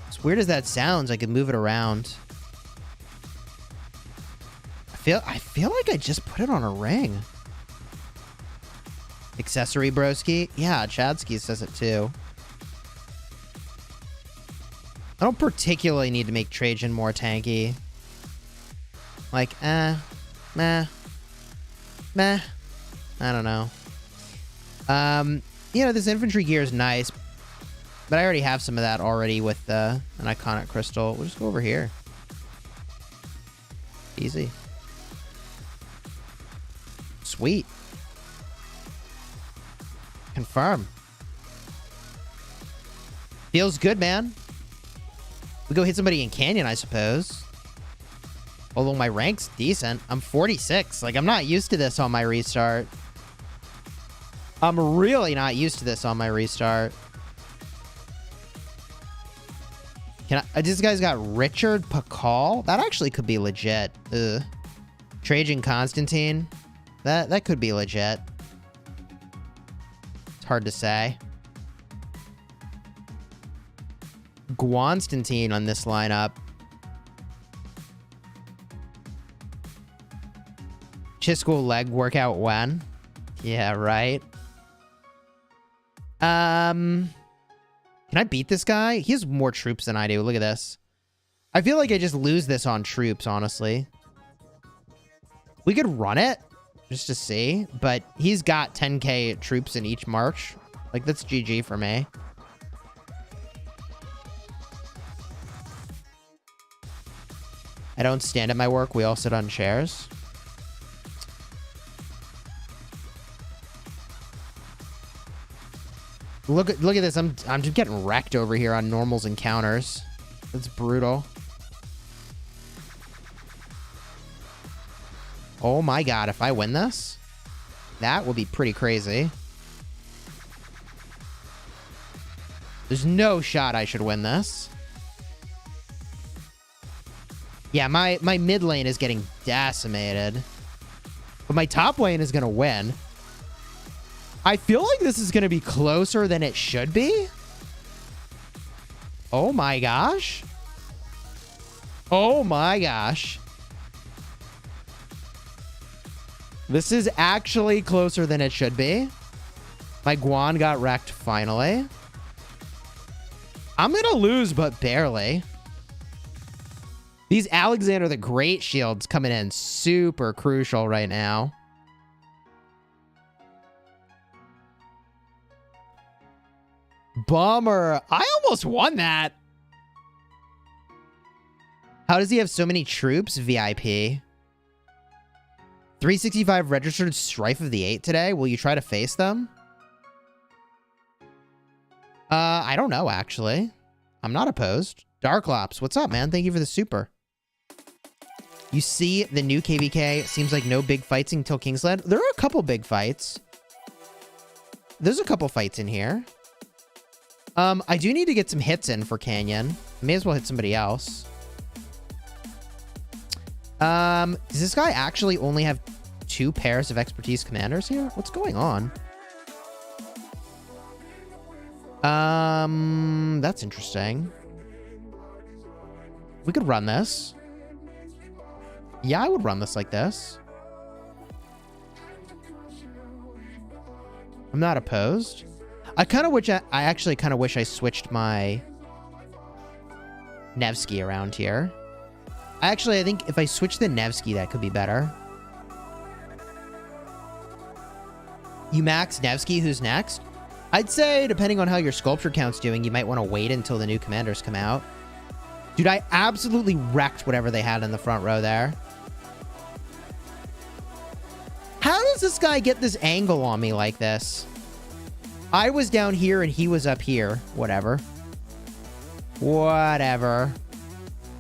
As weird as that sounds, I could move it around. I feel like I just put it on a ring. Accessory broski? Yeah, Chadsky says it too. I don't particularly need to make Trajan more tanky. Like, meh. I don't know. You know, this infantry gear is nice. But I already have some of that already with an iconic crystal. We'll just go over here. Easy. Sweet. Confirm. Feels good, man. We go hit somebody in Canyon, I suppose. Although my rank's decent. I'm 46. Like, I'm not used to this on my restart. I'm really not used to this on my restart. This guy's got Richard Pakal. That actually could be legit. Ugh. Trajan Constantine. That could be legit. It's hard to say. Guanstantine on this lineup. Chisgule leg workout when? Yeah, right. Can I beat this guy? He has more troops than I do. Look at this. I feel like I just lose this on troops, honestly. We could run it just to see, but he's got 10k troops in each march. Like, that's GG for me. I don't stand at my work. We all sit on chairs. Look at this. I'm just getting wrecked over here on normals encounters. That's brutal. Oh my god, if I win this, that would be pretty crazy. There's no shot I should win this. Yeah, my mid lane is getting decimated. But my top lane is going to win. I feel like this is going to be closer than it should be. Oh my gosh. Oh my gosh. This is actually closer than it should be. My Guan got wrecked finally. I'm going to lose, but barely. These Alexander the Great shields coming in super crucial right now. Bummer. I almost won that. How does he have so many troops? VIP. 365 registered Strife of the 8 today. Will you try to face them? I don't know, actually. I'm not opposed. Darklops, what's up, man? Thank you for the super. You see the new KVK. Seems like no big fights until Kingsland. There are a couple big fights. There's a couple fights in here. I do need to get some hits in for Canyon. May as well hit somebody else. Does this guy actually only have 2 pairs of expertise commanders here? What's going on? That's interesting. We could run this. Yeah, I would run this like this. I'm not opposed. I kind of wish I actually kind of wish I switched my Nevsky around here. I think if I switch the Nevsky, that could be better. You max Nevsky, who's next? I'd say, depending on how your sculpture count's doing, you might want to wait until the new commanders come out. Dude, I absolutely wrecked whatever they had in the front row there. How does this guy get this angle on me like this? I was down here and he was up here. Whatever. Whatever.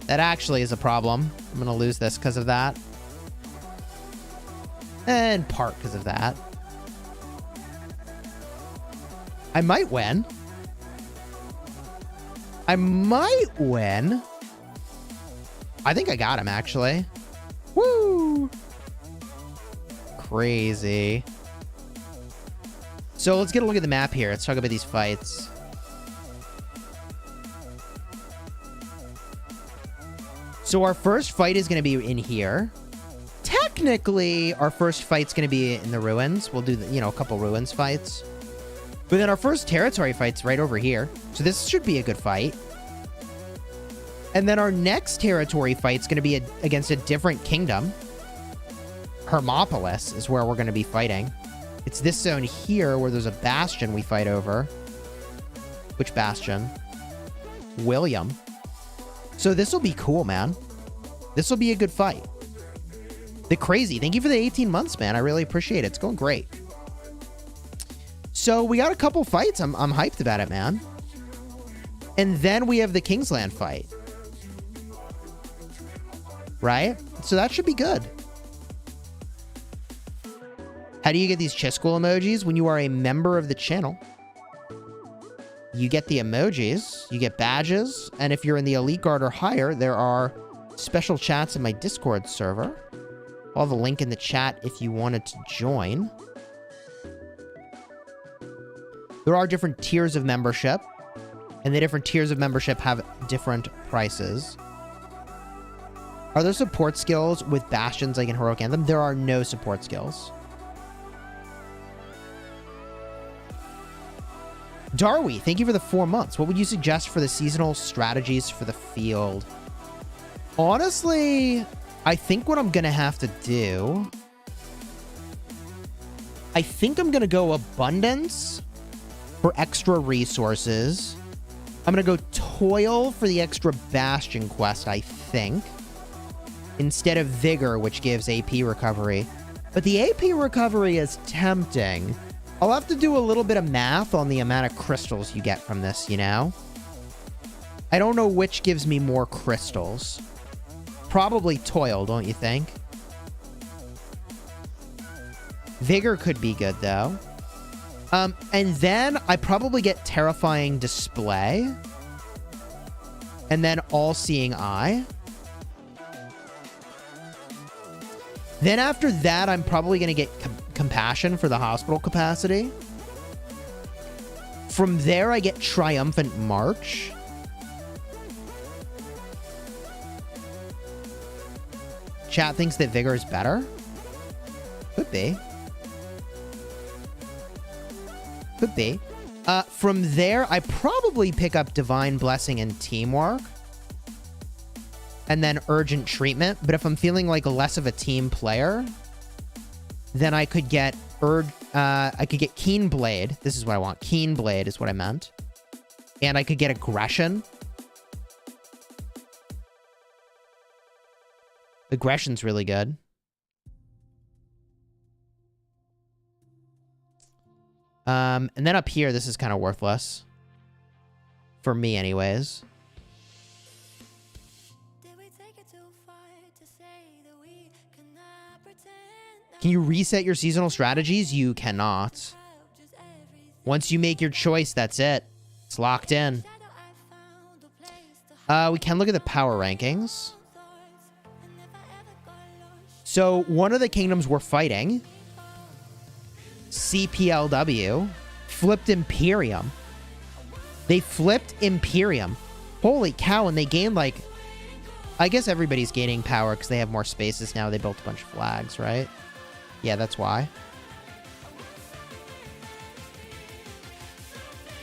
That actually is a problem. I'm going to lose this because of that. And part because of that. I might win. I might win. I think I got him, actually. Woo! Crazy. So let's get a look at the map here. Let's talk about these fights. So our first fight is going to be in here. Technically, our first fight's going to be in the ruins. We'll do, a couple ruins fights. But then our first territory fight's right over here. So this should be a good fight. And then our next territory fight's going to be against a different kingdom. Hermopolis is where we're going to be fighting. It's this zone here where there's a bastion we fight over. Which Bastion? William. So this will be cool, man. This will be a good fight. The Crazy, thank you for the 18 months, man. I really appreciate it. It's going great. So we got a couple fights. I'm hyped about it, man. And then we have the Kingsland fight. Right? So that should be good. How do you get these Chisgule emojis? When you are a member of the channel, you get the emojis, you get badges, and if you're in the Elite Guard or higher, there are special chats in my Discord server. I'll have a link in the chat if you wanted to join. There are different tiers of membership, and the different tiers of membership have different prices. Are there support skills with Bastions like in Heroic Anthem? There are no support skills. Darwy, thank you for the 4 months. What would you suggest for the seasonal strategies for the field? Honestly, I think what I'm going to have to do... I think I'm going to go Abundance for extra resources. I'm going to go Toil for the extra Bastion quest, I think. Instead of Vigor, which gives AP recovery. But the AP recovery is tempting. I'll have to do a little bit of math on the amount of crystals you get from this, you know? I don't know which gives me more crystals. Probably Toil, don't you think? Vigor could be good, though. And then I probably get Terrifying Display. And then All-Seeing Eye. Then after that, I'm probably going to get Compassion for the hospital capacity. From there, I get Triumphant March. Chat thinks that Vigor is better. Could be. Could be. From there, I probably pick up Divine Blessing and Teamwork. And then Urgent Treatment. But if I'm feeling like less of a team player, then I could get Keen Blade. This is what I want. Keen Blade is what I meant. And I could get Aggression. Aggression's really good. And then up here, this is kind of worthless. For me, anyways. Can you reset your seasonal strategies? You cannot. Once you make your choice, that's it. It's locked in. We can look at the power rankings. So, one of the kingdoms we're fighting, CPLW, flipped Imperium. They flipped Imperium. Holy cow, and they gained, like... I guess everybody's gaining power because they have more spaces now. They built a bunch of flags, right? Yeah, that's why.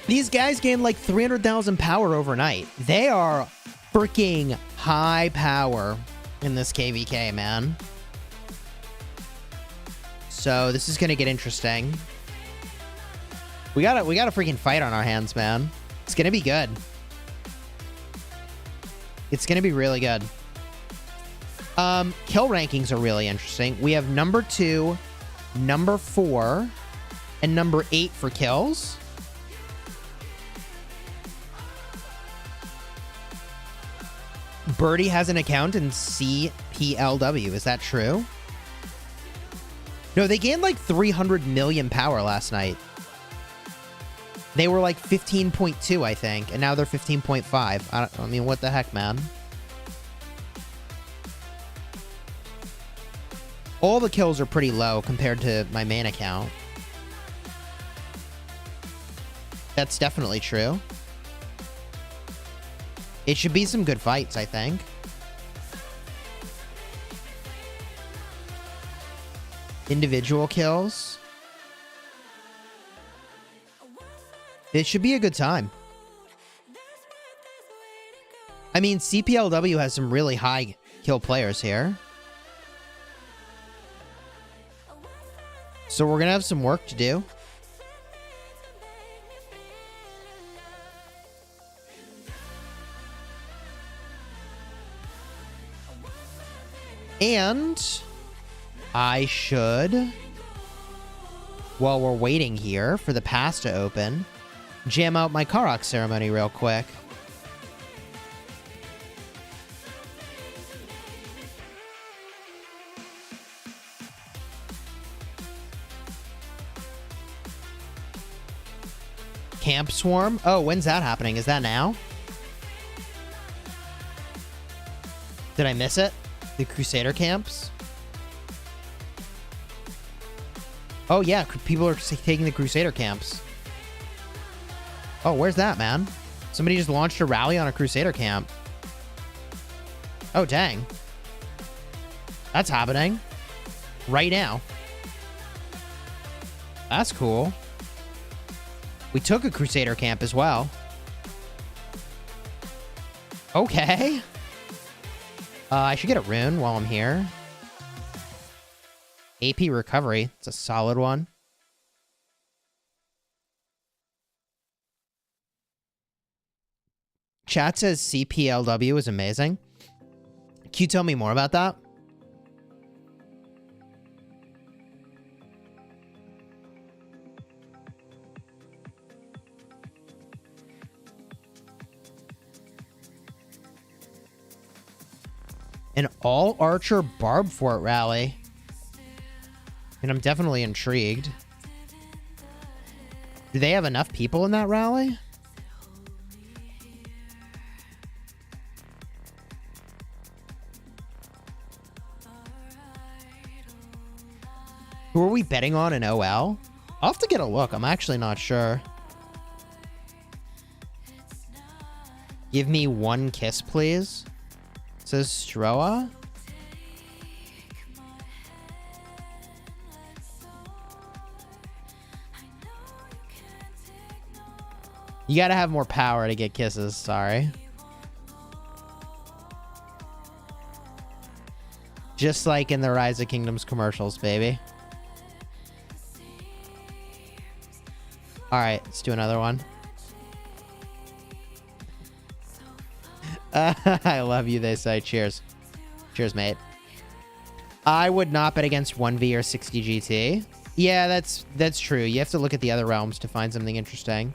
These guys gained like 300,000 power overnight. They are freaking high power in this KVK, man. So this is gonna get interesting. We got a freaking fight on our hands, man. It's gonna be good. It's gonna be really good. Kill rankings are really interesting. We have number 2, number 4, and number 8 for kills. Birdie has an account in CPLW. Is that true? No, they gained like 300 million power last night. They were like 15.2, I think, and now they're 15.5. I mean, what the heck, man? All the kills are pretty low compared to my main account. That's definitely true. It should be some good fights, I think. Individual kills. It should be a good time. I mean, CPLW has some really high kill players here. So we're going to have some work to do. And I should, while we're waiting here for the pass to open, jam out my Karok ceremony real quick. Camp Swarm? Oh, when's that happening? Is that now? Did I miss it? The Crusader camps? Oh, yeah. People are taking the Crusader camps. Oh, where's that, man? Somebody just launched a rally on a Crusader camp. Oh, dang. That's happening. Right now. That's cool. We took a Crusader camp as well. Okay. I should get a rune while I'm here. AP recovery. It's a solid one. Chat says CPLW is amazing. Can you tell me more about that? An all-archer Barb Fort rally. And I'm definitely intrigued. Do they have enough people in that rally? Who are we betting on in OL? I'll have to get a look. I'm actually not sure. Give me one kiss, please. Says Stroa. You gotta have more power to get kisses, sorry. Just like in the Rise of Kingdoms commercials, baby. Alright, let's do another one. I love you, they say. Cheers. Cheers, mate. I would not bet against 1v or 60 GT. Yeah, that's true. You have to look at the other realms to find something interesting.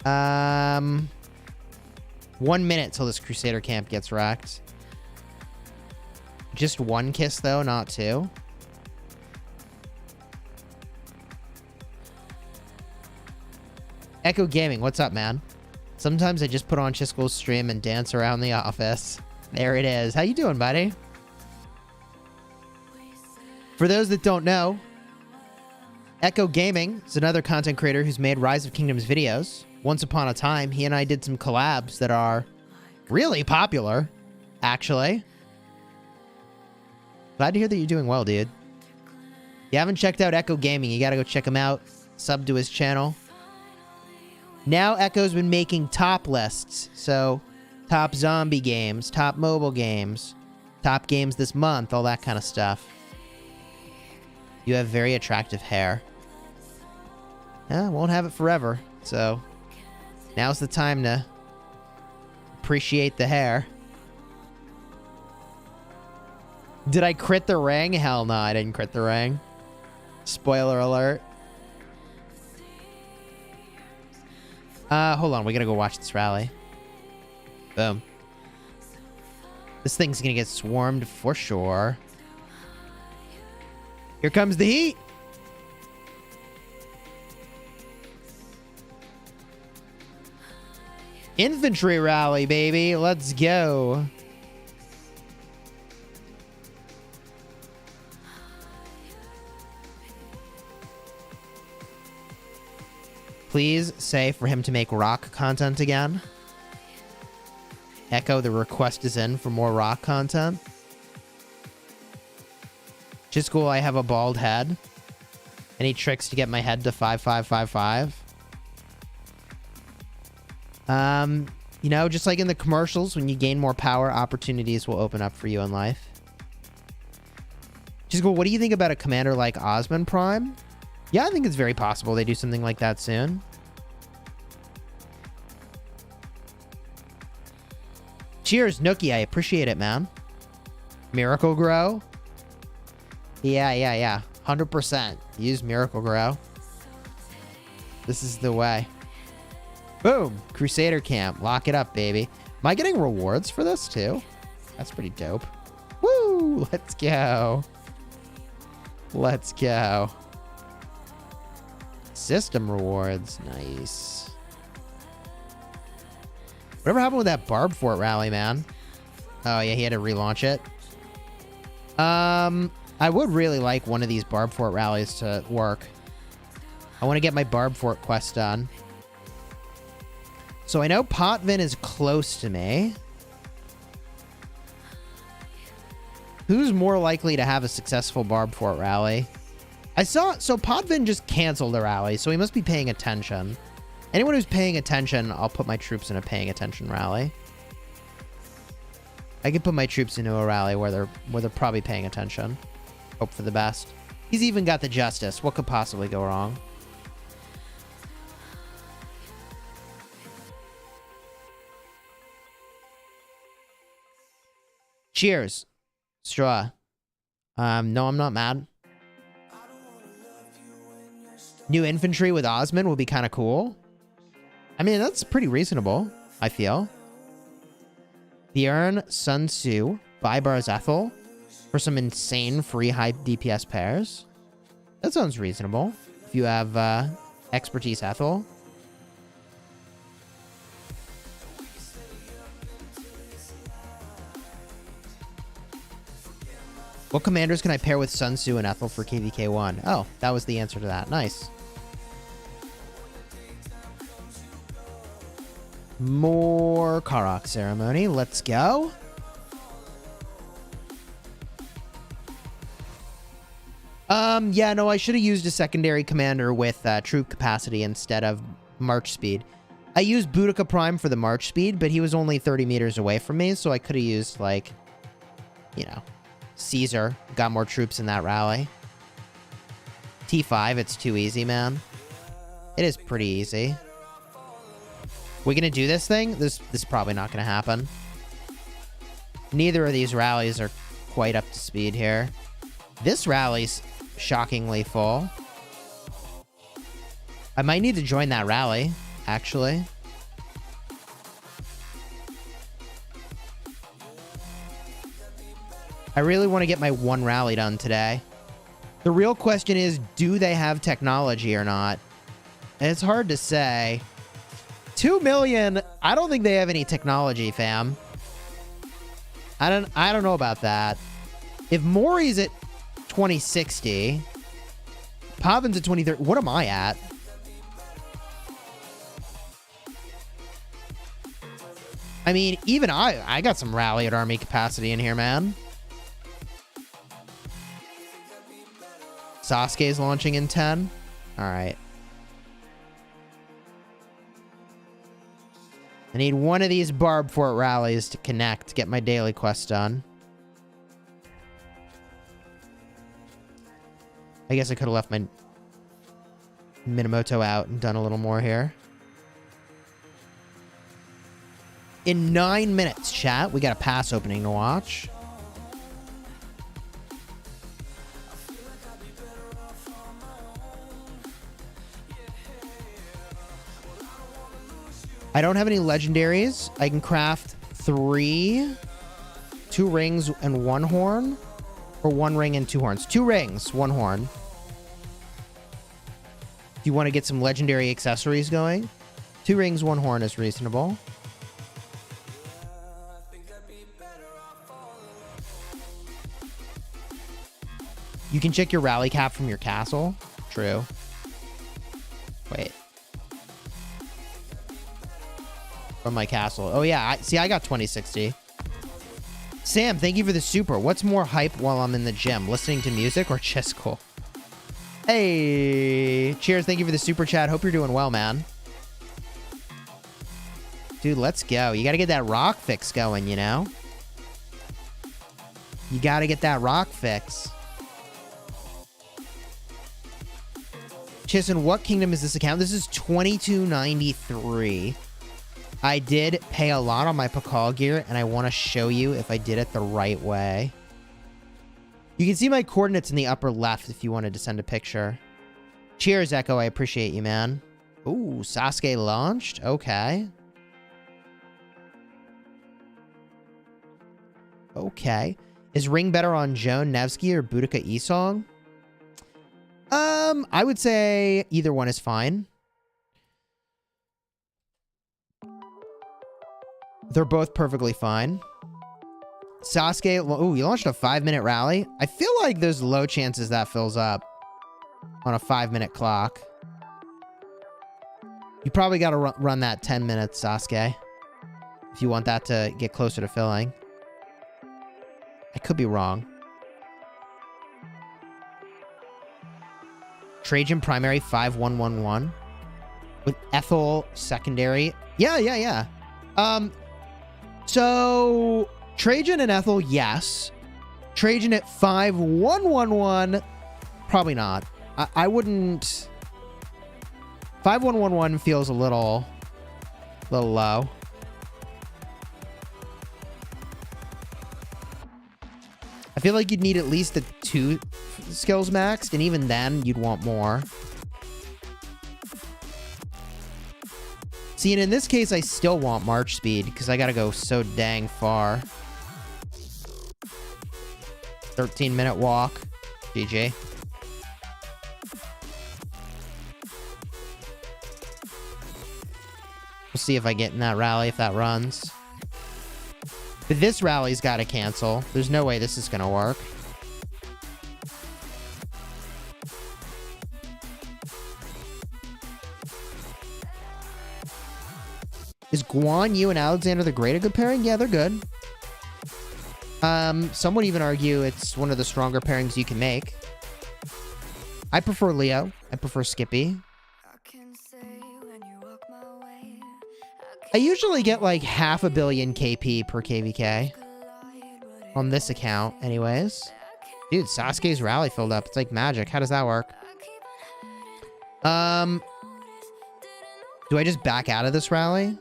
1 minute till this Crusader camp gets wrecked. Just one kiss, though, not two. Echo Gaming, what's up, man? Sometimes I just put on Chisgule's stream and dance around the office. There it is. How you doing, buddy? For those that don't know, Echo Gaming is another content creator who's made Rise of Kingdoms videos. Once upon a time, he and I did some collabs that are really popular, actually. Glad to hear that you're doing well, dude. If you haven't checked out Echo Gaming, you gotta go check him out. Sub to his channel. Now Echo's been making top lists. So, top zombie games, top mobile games, top games this month, all that kind of stuff. You have very attractive hair. Yeah, won't have it forever. So, now's the time to appreciate the hair. Did I crit the ring? Hell no, I didn't crit the ring. Spoiler alert. Hold on. We gotta go watch this rally. Boom. This thing's gonna get swarmed for sure. Here comes the heat. Infantry rally, baby. Let's go. Please say for him to make rock content again. Echo, the request is in for more rock content. Chisgule, I have a bald head. Any tricks to get my head to 5555? You know, just like in the commercials, when you gain more power, opportunities will open up for you in life. Chisgule, what do you think about a commander like Osman Prime? Yeah, I think it's very possible they do something like that soon. Cheers, Nookie. I appreciate it, man. Miracle Grow. Yeah. 100%. Use Miracle Grow. This is the way. Boom. Crusader Camp. Lock it up, baby. Am I getting rewards for this, too? That's pretty dope. Woo! Let's go. Let's go. System rewards. Nice. Whatever happened with that Barb Fort rally, man? Oh, yeah, he had to relaunch it. I would really like one of these Barb Fort rallies to work. I want to get my Barb Fort quest done. So I know Potvin is close to me. Who's more likely to have a successful Barb Fort rally? So Potvin just canceled the rally, so he must be paying attention. Anyone who's paying attention, I'll put my troops in a paying attention rally. I could put my troops into a rally where they're probably paying attention. Hope for the best. He's even got the justice. What could possibly go wrong? Cheers, Straw. No, I'm not mad. New infantry with Osman would be kind of cool. I mean, that's pretty reasonable, I feel. The Urn, Sun Tzu, Baibar's Ethel for some insane free high DPS pairs. That sounds reasonable. If you have expertise Ethel. What commanders can I pair with Sun Tzu and Ethel for KVK1? Oh, that was the answer to that. Nice. More Karok ceremony. Let's go. Yeah, no, I should have used a secondary commander with troop capacity instead of march speed. I used Boudica Prime for the march speed, but he was only 30 meters away from me, so I could have used, like, you know, Caesar. Got more troops in that rally. T5, it's too easy, man. It is pretty easy. We gonna do this thing? This is probably not gonna happen. Neither of these rallies are quite up to speed here. This rally's shockingly full. I might need to join that rally, actually. I really want to get my one rally done today. The real question is, do they have technology or not? And it's hard to say. 2 million, I don't think they have any technology, fam. I don't know about that. If Maury's at 2060, Pavin's at 2030, what am I at? I mean, even I got some rally at army capacity in here, man. Sasuke's launching in 10. All right. I need one of these Barb Fort rallies to connect, to get my daily quest done. I guess I could have left my Minamoto out and done a little more here. In 9 minutes, chat, we got a pass opening to watch. I don't have any legendaries. I can craft 3, 2 rings and 1 horn, or 1 ring and 2 horns. 2 rings, 1 horn. Do you want to get some legendary accessories going? 2 rings, 1 horn is reasonable. You can check your rally cap from your castle. True. Wait. From my castle. Oh, yeah. I got 2060. Sam, thank you for the super. What's more hype while I'm in the gym? Listening to music or Chisgule? Hey. Cheers. Thank you for the super chat. Hope you're doing well, man. Dude, let's go. You got to get that rock fix going, you know? You got to get that rock fix. Chison, what kingdom is this account? This is 2293. I did pay a lot on my Pakal gear, and I want to show you if I did it the right way. You can see my coordinates in the upper left if you wanted to send a picture. Cheers, Echo. I appreciate you, man. Ooh, Sasuke launched? Okay. Okay. Is Ring better on Joan Nevsky or Boudica Esong? I would say either one is fine. They're both perfectly fine. Sasuke, ooh, you launched a 5-minute rally. I feel like there's low chances that fills up on a 5-minute clock. You probably got to run that 10 minutes, Sasuke, if you want that to get closer to filling. I could be wrong. Trajan primary 5111 with Ethel secondary. Yeah. So Trajan and Ethel, yes. Trajan at 5111, probably not. I wouldn't. 5111 feels a little low. I feel like you'd need at least the 2 skills maxed, and even then, you'd want more. See, and in this case, I still want March speed, because I gotta go so dang far. 13-minute walk. GG. We'll see if I get in that rally, if that runs. But this rally's got to cancel. There's no way this is going to work. Is Guan Yu and Alexander the Great a good pairing? Yeah, they're good. Some would even argue it's one of the stronger pairings you can make. I prefer Leo. I prefer Skippy. I usually get like 500 million KP per KVK. On this account, anyways. Dude, Sasuke's rally filled up. It's like magic. How does that work? Do I just back out of this rally?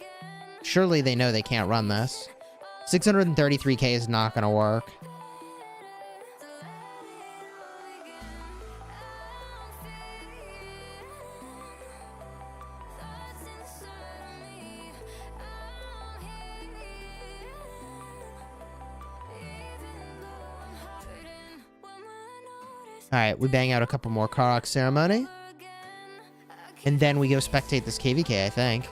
Surely they know they can't run this. 633k is not gonna work. Alright, we bang out a couple more Karok ceremony. And then we go spectate this KVK, I think.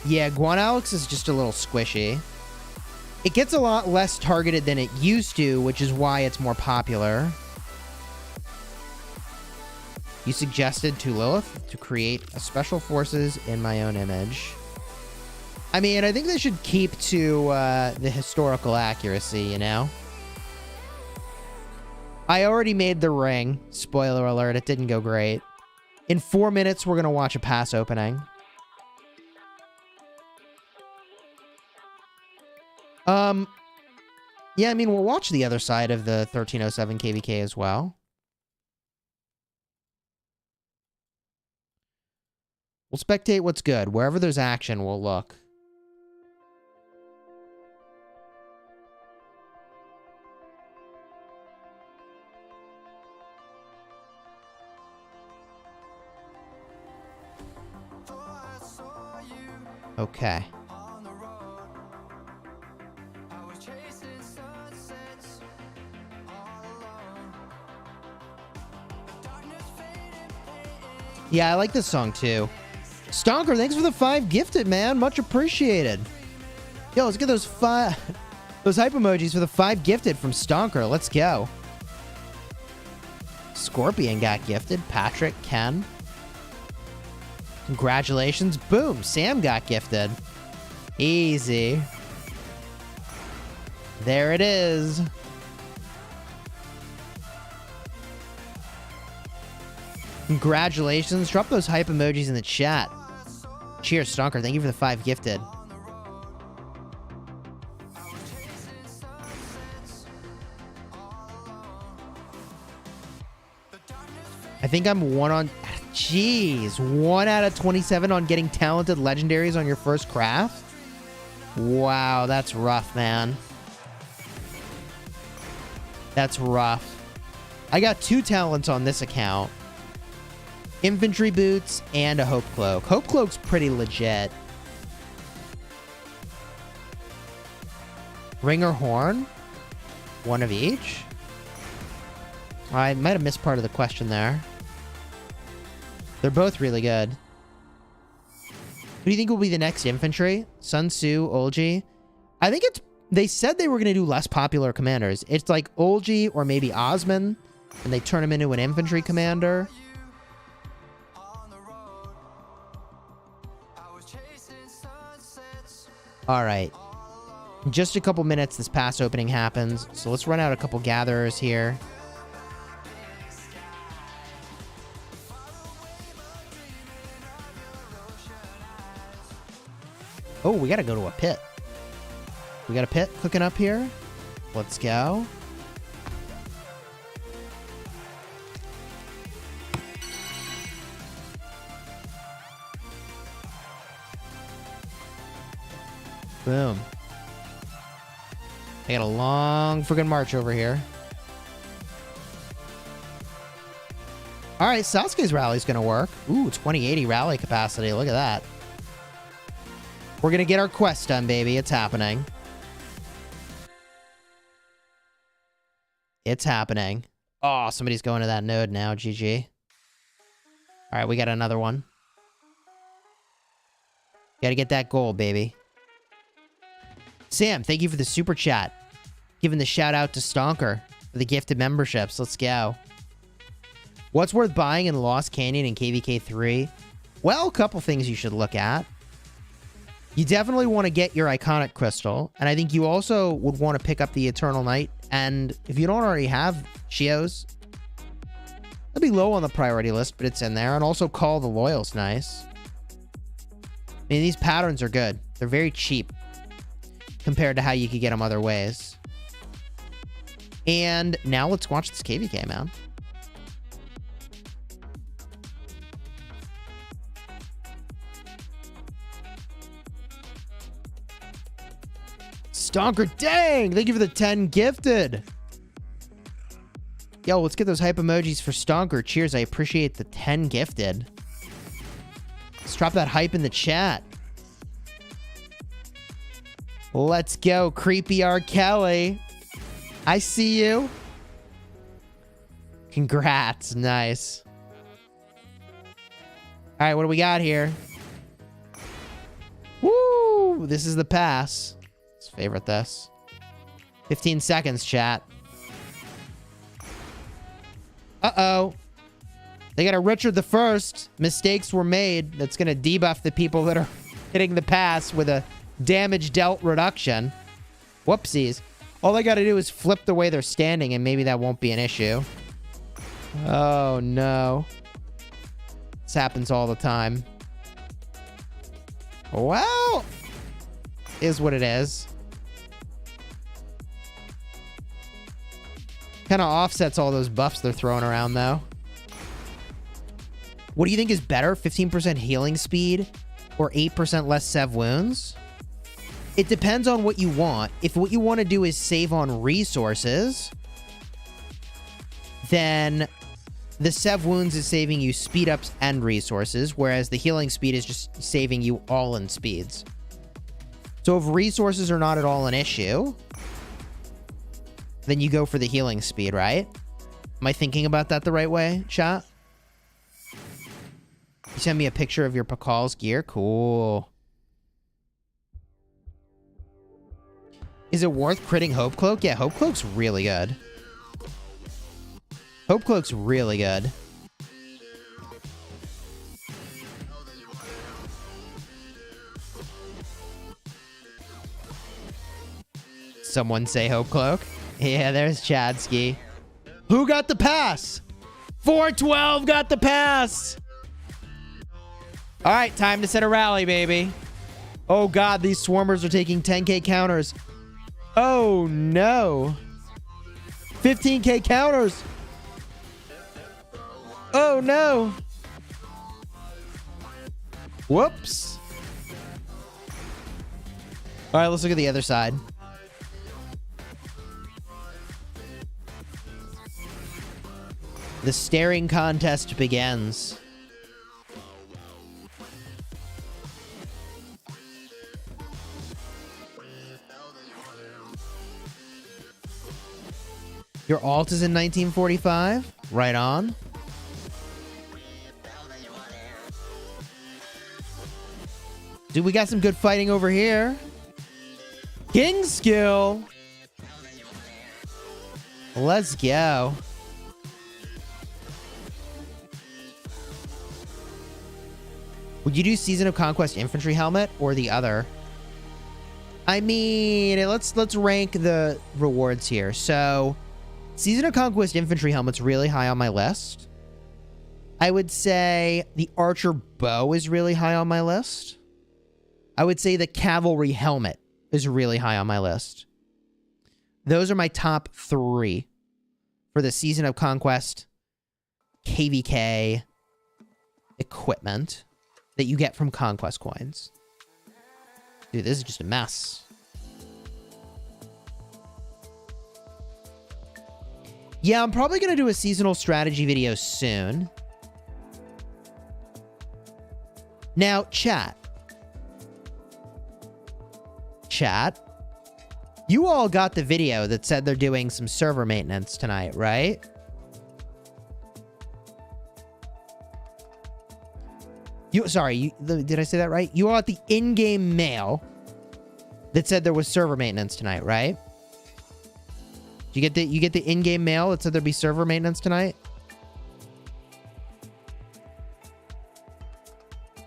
Yeah, Guan Alex is just a little squishy. It gets a lot less targeted than it used to, which is why it's more popular. You suggested to Lilith to create a special forces in my own image. I mean, I think they should keep to the historical accuracy, you know? I already made the ring. Spoiler alert, it didn't go great. In 4 minutes, we're going to watch a pass opening. Yeah, I mean, we'll watch the other side of the 1307 KVK as well. We'll spectate what's good. Wherever there's action, we'll look. Okay. Yeah, I like this song too. Stonker, thanks for the 5 gifted, man. Much appreciated. Yo, let's get those hype emojis for the 5 gifted from Stonker. Let's go. Scorpion got gifted. Patrick, Ken. Congratulations. Boom. Sam got gifted. Easy. There it is. Congratulations. Drop those hype emojis in the chat. Cheers, Stonker. Thank you for the 5 gifted. I think I'm one on... Jeez. 1 out of 27 on getting talented legendaries on your first craft? Wow, that's rough, man. That's rough. I got 2 talents on this account. Infantry boots and a Hope Cloak. Hope Cloak's pretty legit. Ringer Horn? 1 of each? I might have missed part of the question there. They're both really good. Who do you think will be the next infantry? Sun Tzu, Olgi? I think it's... They said they were going to do less popular commanders. It's like Olgi or maybe Osman, and they turn him into an infantry commander. All right. In just a couple minutes, this pass opening happens. So let's run out a couple gatherers here. Oh, we got to go to a pit. We got a pit cooking up here. Let's go. Boom. I got a long friggin' march over here. All right, Sasuke's rally's gonna work. Ooh, 2080 rally capacity. Look at that. We're gonna get our quest done, baby. It's happening. It's happening. Oh, somebody's going to that node now. GG. All right, we got another one. Gotta get that gold, baby. Sam, thank you for the super chat. Giving the shout out to Stonker for the gifted memberships. Let's go. What's worth buying in Lost Canyon and KVK 3? Well, a couple things you should look at. You definitely want to get your iconic crystal, and I think you also would want to pick up the Eternal Night. And if you don't already have Shios, it'll be low on the priority list, but it's in there. And also Call the Loyal's nice. I mean, these patterns are good. They're very cheap compared to how you could get them other ways. And now let's watch this KVK, man. Stonker, dang! Thank you for the 10 gifted. Yo, let's get those hype emojis for Stonker. Cheers, I appreciate the 10 gifted. Let's drop that hype in the chat. Let's go, Creepy R. Kelly. I see you. Congrats, nice. All right, what do we got here? Woo! This is the pass. Let's favorite this. 15 seconds, chat. Uh-oh. They got a Richard the First. Mistakes were made. That's going to debuff the people that are hitting the pass with a damage dealt reduction. Whoopsies. All they got to do is flip the way they're standing, and maybe that won't be an issue. Oh, no. This happens all the time. Well, is what it is. Kind of offsets all those buffs they're throwing around, though. What do you think is better? 15% healing speed or 8% less sev wounds? It depends on what you want. If what you want to do is save on resources, then the sev wounds is saving you speed ups and resources, whereas the healing speed is just saving you all in speeds. So if resources are not at all an issue, then you go for the healing speed, right? Am I thinking about that the right way, chat? You send me a picture of your Pakal's gear? Cool. Is it worth critting Hope Cloak? Yeah, Hope Cloak's really good. Hope Cloak's really good. Someone say Hope Cloak. Yeah, there's Chadsky. Who got the pass? 412 got the pass. All right, time to set a rally, baby. Oh, God, these swarmers are taking 10k counters. Oh, no. 15k counters. Oh, no. Whoops. All right, let's look at the other side. The staring contest begins. Your alt is in 1945? Right on. Dude, we got some good fighting over here. King skill. Let's go. Would you do Season of Conquest Infantry Helmet or the other? I mean, let's rank the rewards here. So, Season of Conquest Infantry Helmet's really high on my list. I would say the Archer Bow is really high on my list. I would say the Cavalry Helmet is really high on my list. Those are my top 3 for the Season of Conquest KVK equipment that you get from Conquest coins. Dude, this is just a mess. Yeah, I'm probably going to do a seasonal strategy video soon. Now, chat. You all got the video that said they're doing some server maintenance tonight, right? Did I say that right? You all got the in-game mail that said there was server maintenance tonight, right? You get the in-game mail that said there'd be server maintenance tonight?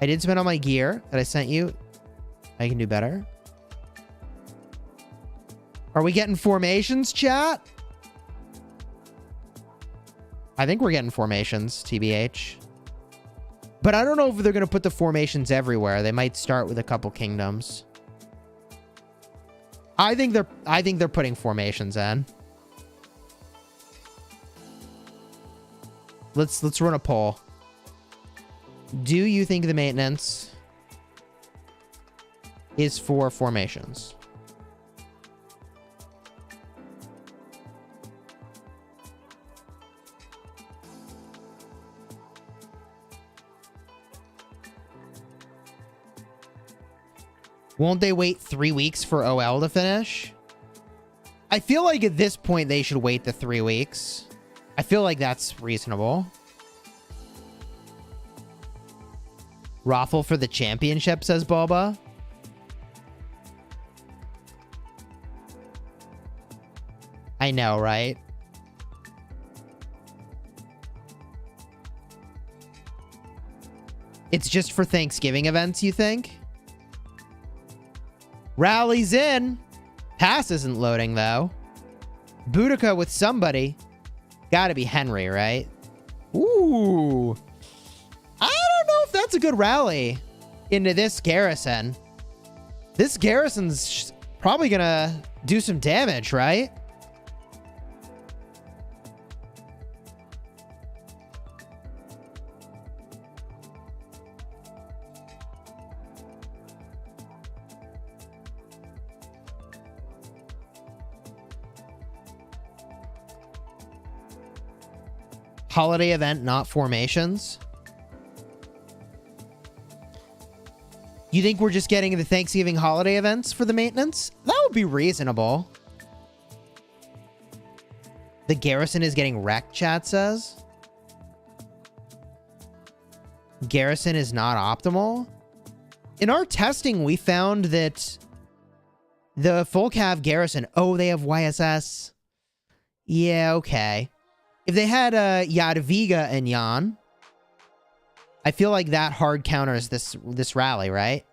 I did spend on my gear that I sent you. I can do better. Are we getting formations, chat? I think we're getting formations, TBH. But I don't know if they're going to put the formations everywhere. They might start with a couple kingdoms. I think they're putting formations in. Let's run a poll. Do you think the maintenance is for formations? Won't they wait 3 weeks for OL to finish? I feel like at this point they should wait the 3 weeks. I feel like that's reasonable. Raffle for the championship, says Boba. I know, right? It's just for Thanksgiving events, you think? Rally's in. Pass isn't loading, though. Boudica with somebody. Gotta be Henry, right? Ooh. I don't know if that's a good rally into this garrison. This garrison's probably gonna do some damage, right? Holiday event, not formations. You think we're just getting the Thanksgiving holiday events for the maintenance? That would be reasonable. The garrison is getting wrecked, chat says. Garrison is not optimal. In our testing, we found that the full cav garrison... Oh, they have YSS. Yeah, okay. If they had Jadwiga and Jan, I feel like that hard counters this rally, right?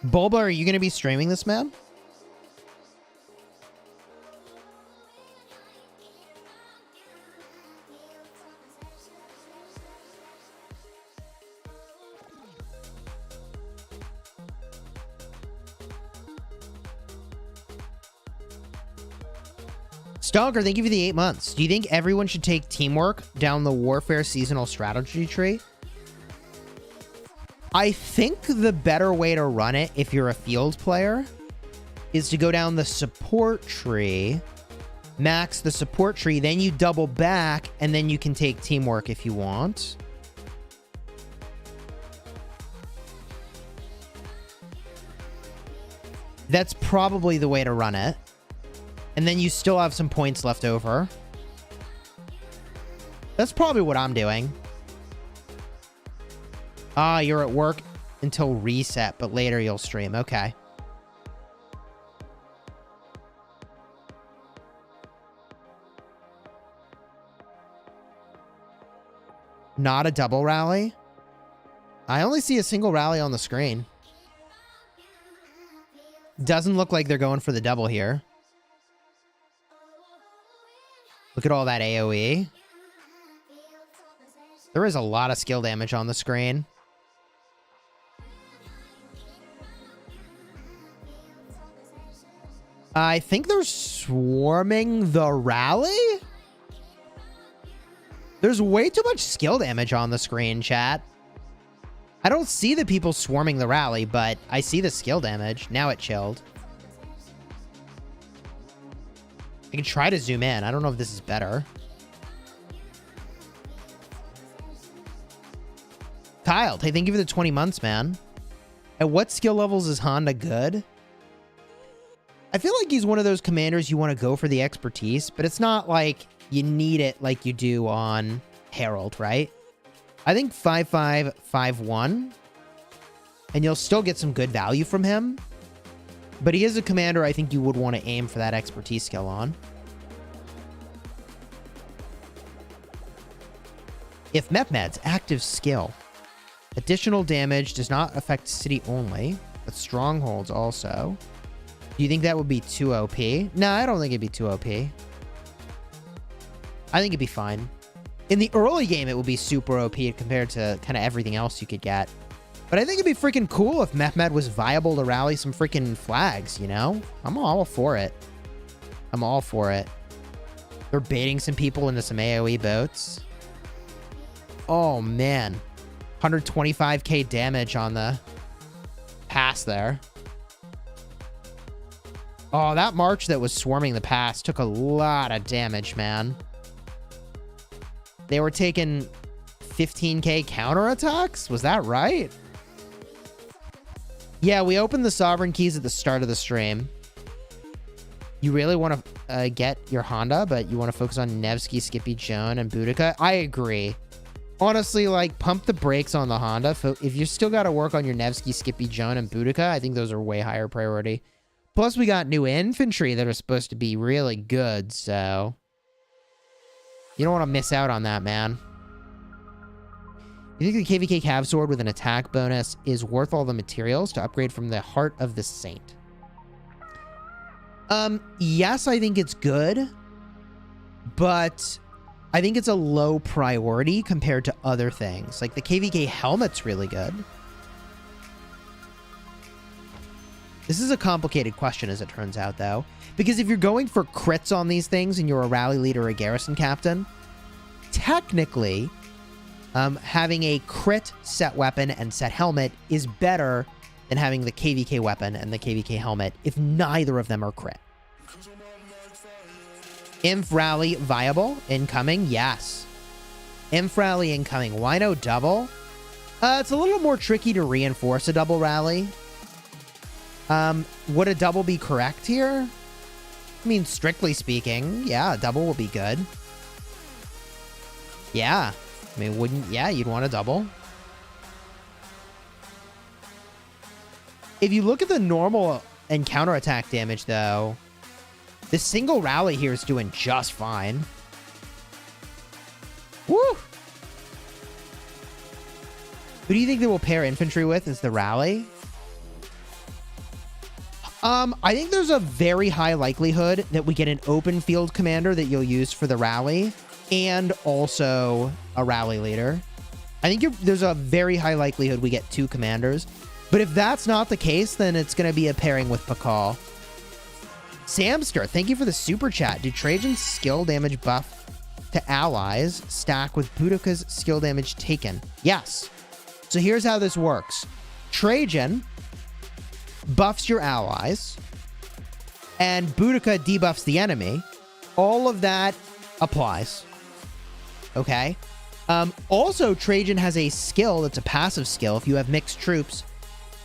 Bulba, are you going to be streaming this, man? Stonker, thank you for the 8 months. Do you think everyone should take teamwork down the warfare seasonal strategy tree? I think the better way to run it, if you're a field player, is to go down the support tree, max the support tree, then you double back, and then you can take teamwork if you want. That's probably the way to run it. And then you still have some points left over. That's probably what I'm doing. Ah, you're at work until reset, but later you'll stream. Okay. Not a double rally? I only see a single rally on the screen. Doesn't look like they're going for the double here. Look at all that AoE. There is a lot of skill damage on the screen. I think they're swarming the rally? There's way too much skill damage on the screen, chat. I don't see the people swarming the rally, but I see the skill damage. Now it chilled. I can try to zoom in. I don't know if this is better. Kyle, hey, thank you for the 20 months, man. At what skill levels is Honda good? I feel like he's one of those commanders you want to go for the expertise, but it's not like you need it like you do on Herald, right? I think 5.5, 5.1, and you'll still get some good value from him. But he is a commander I think you would want to aim for that expertise skill on. If Mehmed's active skill, additional damage does not affect city only, but strongholds also. Do you think that would be too OP? No, I don't think it'd be too OP. I think it'd be fine. In the early game, it would be super OP compared to kind of everything else you could get. But I think it'd be freaking cool if Mehmed was viable to rally some freaking flags, you know? I'm all for it. I'm all for it. They're baiting some people into some AoE boats. Oh, man. 125k damage on the pass there. Oh, that march that was swarming the pass took a lot of damage, man. They were taking 15k counterattacks? Was that right? Yeah, we opened the Sovereign Keys at the start of the stream. You really want to get your Honda, but you want to focus on Nevsky, Skippy, Joan, and Boudica? I agree. Honestly, like, pump the brakes on the Honda. If you still got to work on your Nevsky, Skippy, Joan, and Boudica, I think those are way higher priority. Plus, we got new infantry that are supposed to be really good, so... You don't want to miss out on that, man. You think the KVK Cav Sword with an attack bonus is worth all the materials to upgrade from the Heart of the Saint? Yes, I think it's good. But I think it's a low priority compared to other things. Like, the KVK Helmet's really good. This is a complicated question, as it turns out, though. Because if you're going for crits on these things and you're a rally leader or a garrison captain, technically, having a crit set weapon and set helmet is better than having the KVK weapon and the KVK helmet if neither of them are crit. Inf rally viable? Incoming? Yes. Inf rally incoming. Why no double? It's a little more tricky to reinforce a double rally. Would a double be correct here? I mean, strictly speaking, yeah, a double will be good. Yeah. I mean, you'd want a double. If you look at the normal and counterattack damage, though, the single rally here is doing just fine. Woo! Who do you think they will pair infantry with as the rally? I think there's a very high likelihood that we get an open field commander that you'll use for the rally, and also a rally leader. I think there's a very high likelihood we get two commanders. But if that's not the case, then it's going to be a pairing with Pakal. Samster, thank you for the super chat. Do Trajan's skill damage buff to allies stack with Boudica's skill damage taken? Yes. So here's how this works. Trajan buffs your allies, and Boudica debuffs the enemy. All of that applies. Okay? Also, Trajan has a skill that's a passive skill. If you have mixed troops,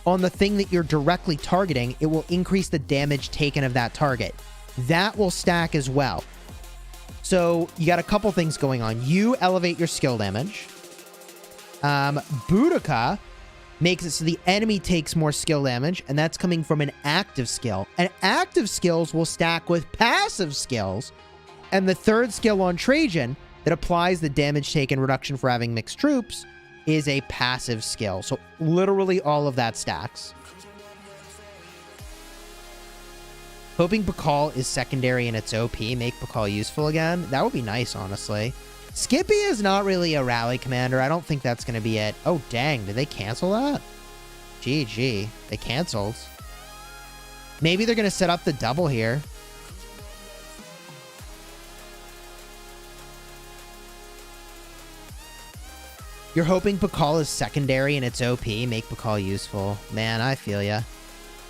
on the thing that you're directly targeting, it will increase the damage taken of that target. That will stack as well. So you got a couple things going on. You elevate your skill damage. Boudica makes it so the enemy takes more skill damage, and that's coming from an active skill. And active skills will stack with passive skills. And the third skill on Trajan that applies the damage taken reduction for having mixed troops is a passive skill. So literally all of that stacks. Hoping Bakal is secondary in its OP, make Bakal useful again. That would be nice, honestly. Skippy is not really a rally commander. I don't think that's going to be it. Oh, dang. Did they cancel that? GG. They canceled. Maybe they're going to set up the double here. You're hoping Bakal is secondary in its OP, make Bakal useful. Man, I feel ya.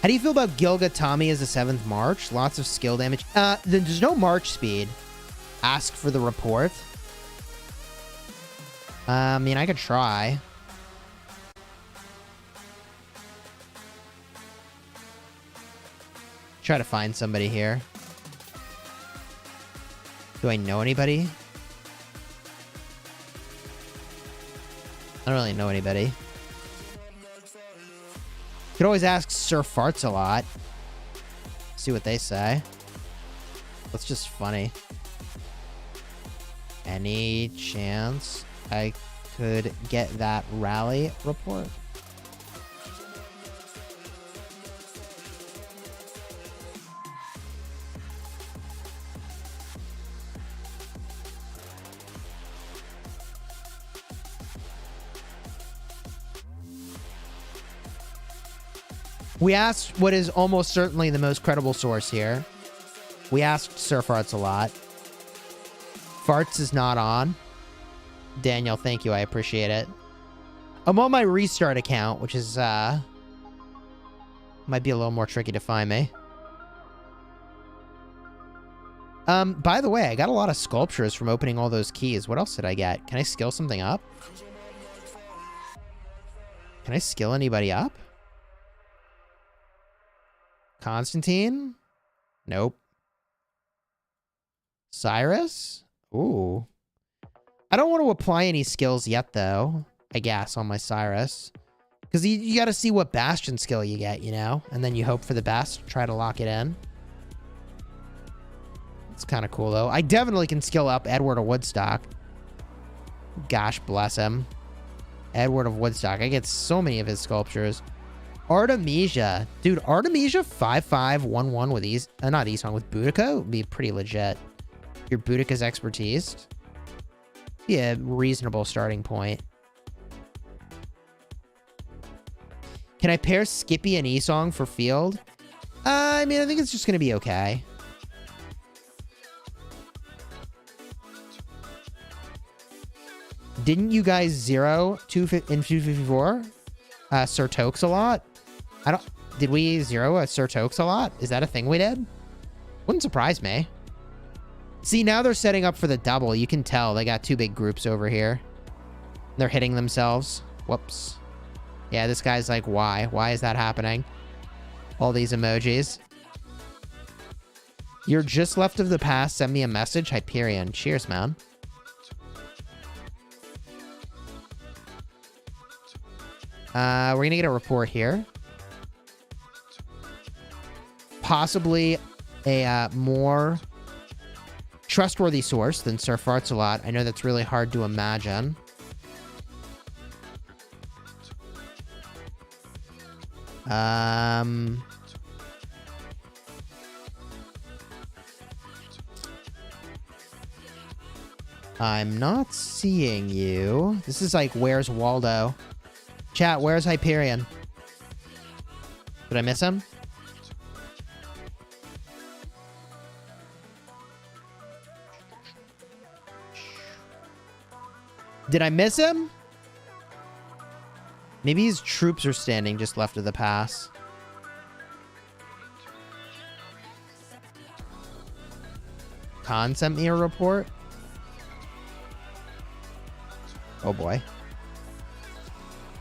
How do you feel about Gilga Tommy as a 7th March? Lots of skill damage. There's no March speed. Ask for the report. I mean, I could try. Try to find somebody here. Do I know anybody? I don't really know anybody. Could always ask Sir Farts a lot. See what they say. That's just funny. Any chance I could get that rally report? We asked what is almost certainly the most credible source here. We asked Sir Farts a lot. Farts is not on. Daniel, thank you. I appreciate it. I'm on my restart account, which is, might be a little more tricky to find me. By the way, I got a lot of sculptures from opening all those keys. What else did I get? Can I skill something up? Can I skill anybody up? Constantine? Nope. Cyrus? Ooh. I don't want to apply any skills yet, though, I guess, on my Cyrus. Because you got to see what Bastion skill you get, you know? And then you hope for the best. Try to lock it in. It's kind of cool, though. I definitely can skill up Edward of Woodstock. Gosh bless him. Edward of Woodstock. I get so many of his sculptures. Artemisia. Dude, Artemisia 5511 with not Esong, with Boudica would be pretty legit. Your Boudica's expertise. Yeah, reasonable starting point. Can I pair Skippy and Esong for field? I mean, I think it's just going to be okay. Didn't you guys zero in 254? Sir Tokes a lot? Did we zero a Sir Tokes a lot? Is that a thing we did? Wouldn't surprise me. See, now they're setting up for the double. You can tell they got two big groups over here. They're hitting themselves. Whoops. Yeah, this guy's like, why? Why is that happening? All these emojis. You're just left of the past. Send me a message. Hyperion. Cheers, man. We're going to get a report here. Possibly a more trustworthy source than Sir Farts a lot. I know that's really hard to imagine. I'm not seeing you. This is like, where's Waldo? Chat, where's Hyperion? Did I miss him? Did I miss him? Maybe his troops are standing just left of the pass. Khan sent me a report. Oh boy.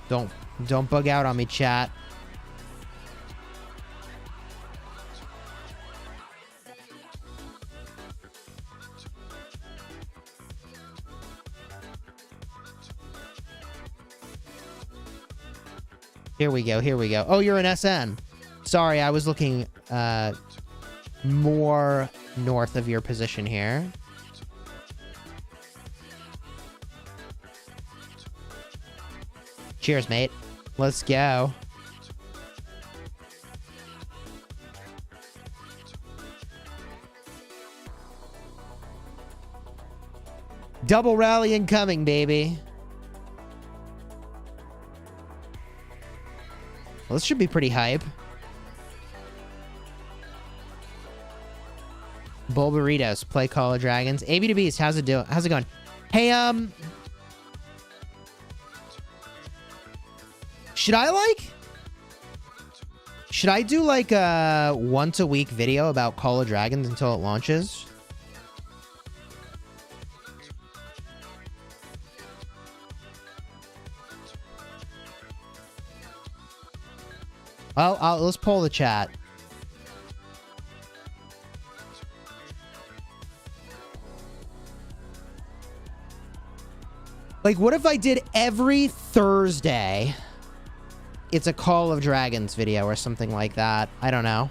Don't bug out on me, chat. Here we go, here we go. Oh, you're an SN. Sorry, I was looking more north of your position here. Cheers, mate. Let's go. Double rally incoming, baby. Well, this should be pretty hype. Bull Burritos, play Call of Dragons. AB to Beast, how's it doing? How's it going? Hey, should I do like a once a week video about Call of Dragons until it launches? Well, let's poll the chat. Like, what if I did every Thursday? It's a Call of Dragons video or something like that. I don't know.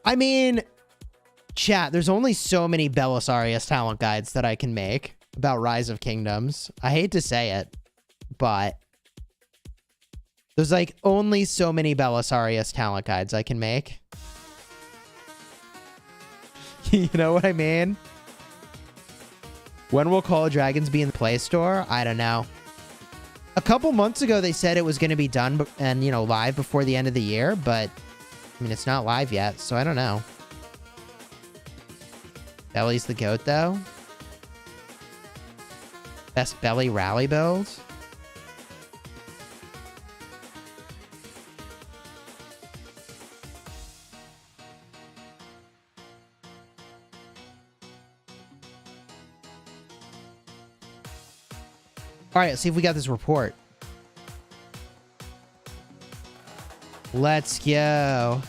I mean, chat, there's only so many Belisarius talent guides that I can make about Rise of Kingdoms. I hate to say it, but there's like only so many Belisarius talent guides I can make. You know what I mean? When will Call of Dragons be in the Play Store? I don't know. A couple months ago, they said it was going to be done and, you know, live before the end of the year, but I mean, it's not live yet, so I don't know. Belly's the goat, though. Best Belly rally build. All right, let's see if we got this report. Let's go.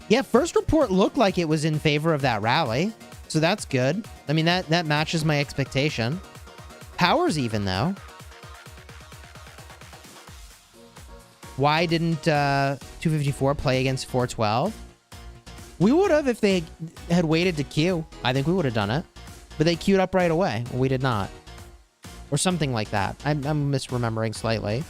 Yeah, first report looked like it was in favor of that rally, so that's good. I mean, that matches my expectation. Power's even, though. Why didn't 254 play against 412? We would have if they had waited to queue. I think we would have done it. But they queued up right away. We did not. Or something like that. I'm misremembering slightly.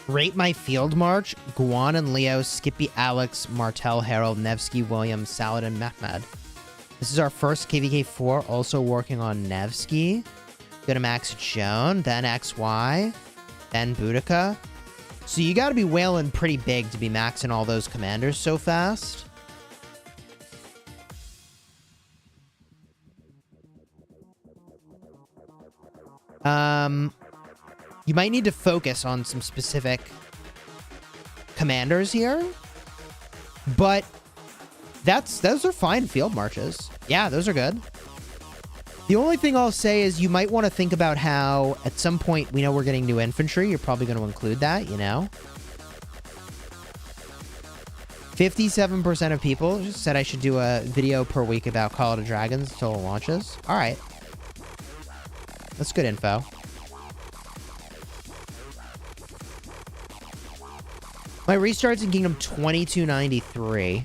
Rate my field march. Guan and Leo, Skippy, Alex, Martel, Harold, Nevsky, Williams, Saladin, Mehmed. This is our first KVK4, also working on Nevsky. Go to Max Joan, then XY, then Boudica. So you gotta be whaling pretty big to be maxing all those commanders so fast. You might need to focus on some specific commanders here, but those are fine field marches. Yeah, those are good. The only thing I'll say is you might want to think about how at some point we know we're getting new infantry. You're probably going to include that, you know. 57% of people just said I should do a video per week about Call of Dragons until it launches. All right. That's good info. My restarts in Kingdom 2293.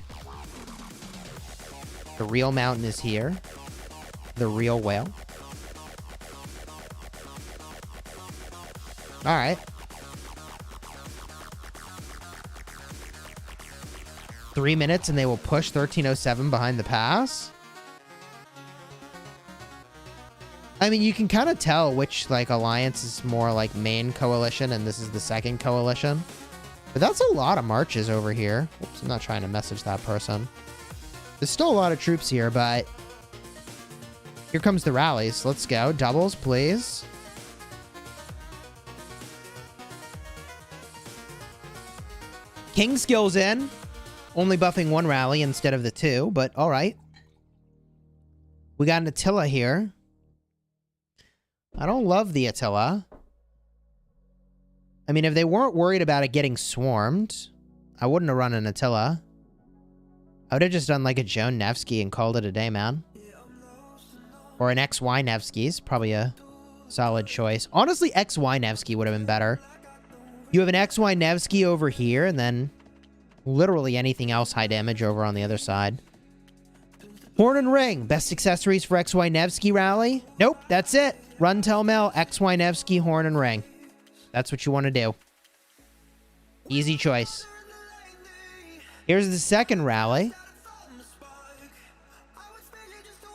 The real mountain is here. The real whale. All right. 3 minutes and they will push 1307 behind the pass. I mean, you can kind of tell which, like, alliance is more, like, main coalition, and this is the second coalition. But that's a lot of marches over here. Oops, I'm not trying to message that person. There's still a lot of troops here, but... Here comes the rallies. Let's go. Doubles, please. Kingskill's in. Only buffing one rally instead of the two, but all right. We got an Attila here. I don't love the Attila. I mean, if they weren't worried about it getting swarmed, I wouldn't have run an Attila. I would have just done like a Joan Nevsky and called it a day, man. Or an XY Nevsky's, probably a solid choice. Honestly, XY Nevsky would have been better. You have an XY Nevsky over here, and then literally anything else high damage over on the other side. Horn and Ring. Best accessories for XY Nevsky rally? Nope, that's it. Run, tell, mail, XY Nevsky, Horn and Ring. That's what you want to do. Easy choice. Here's the second rally.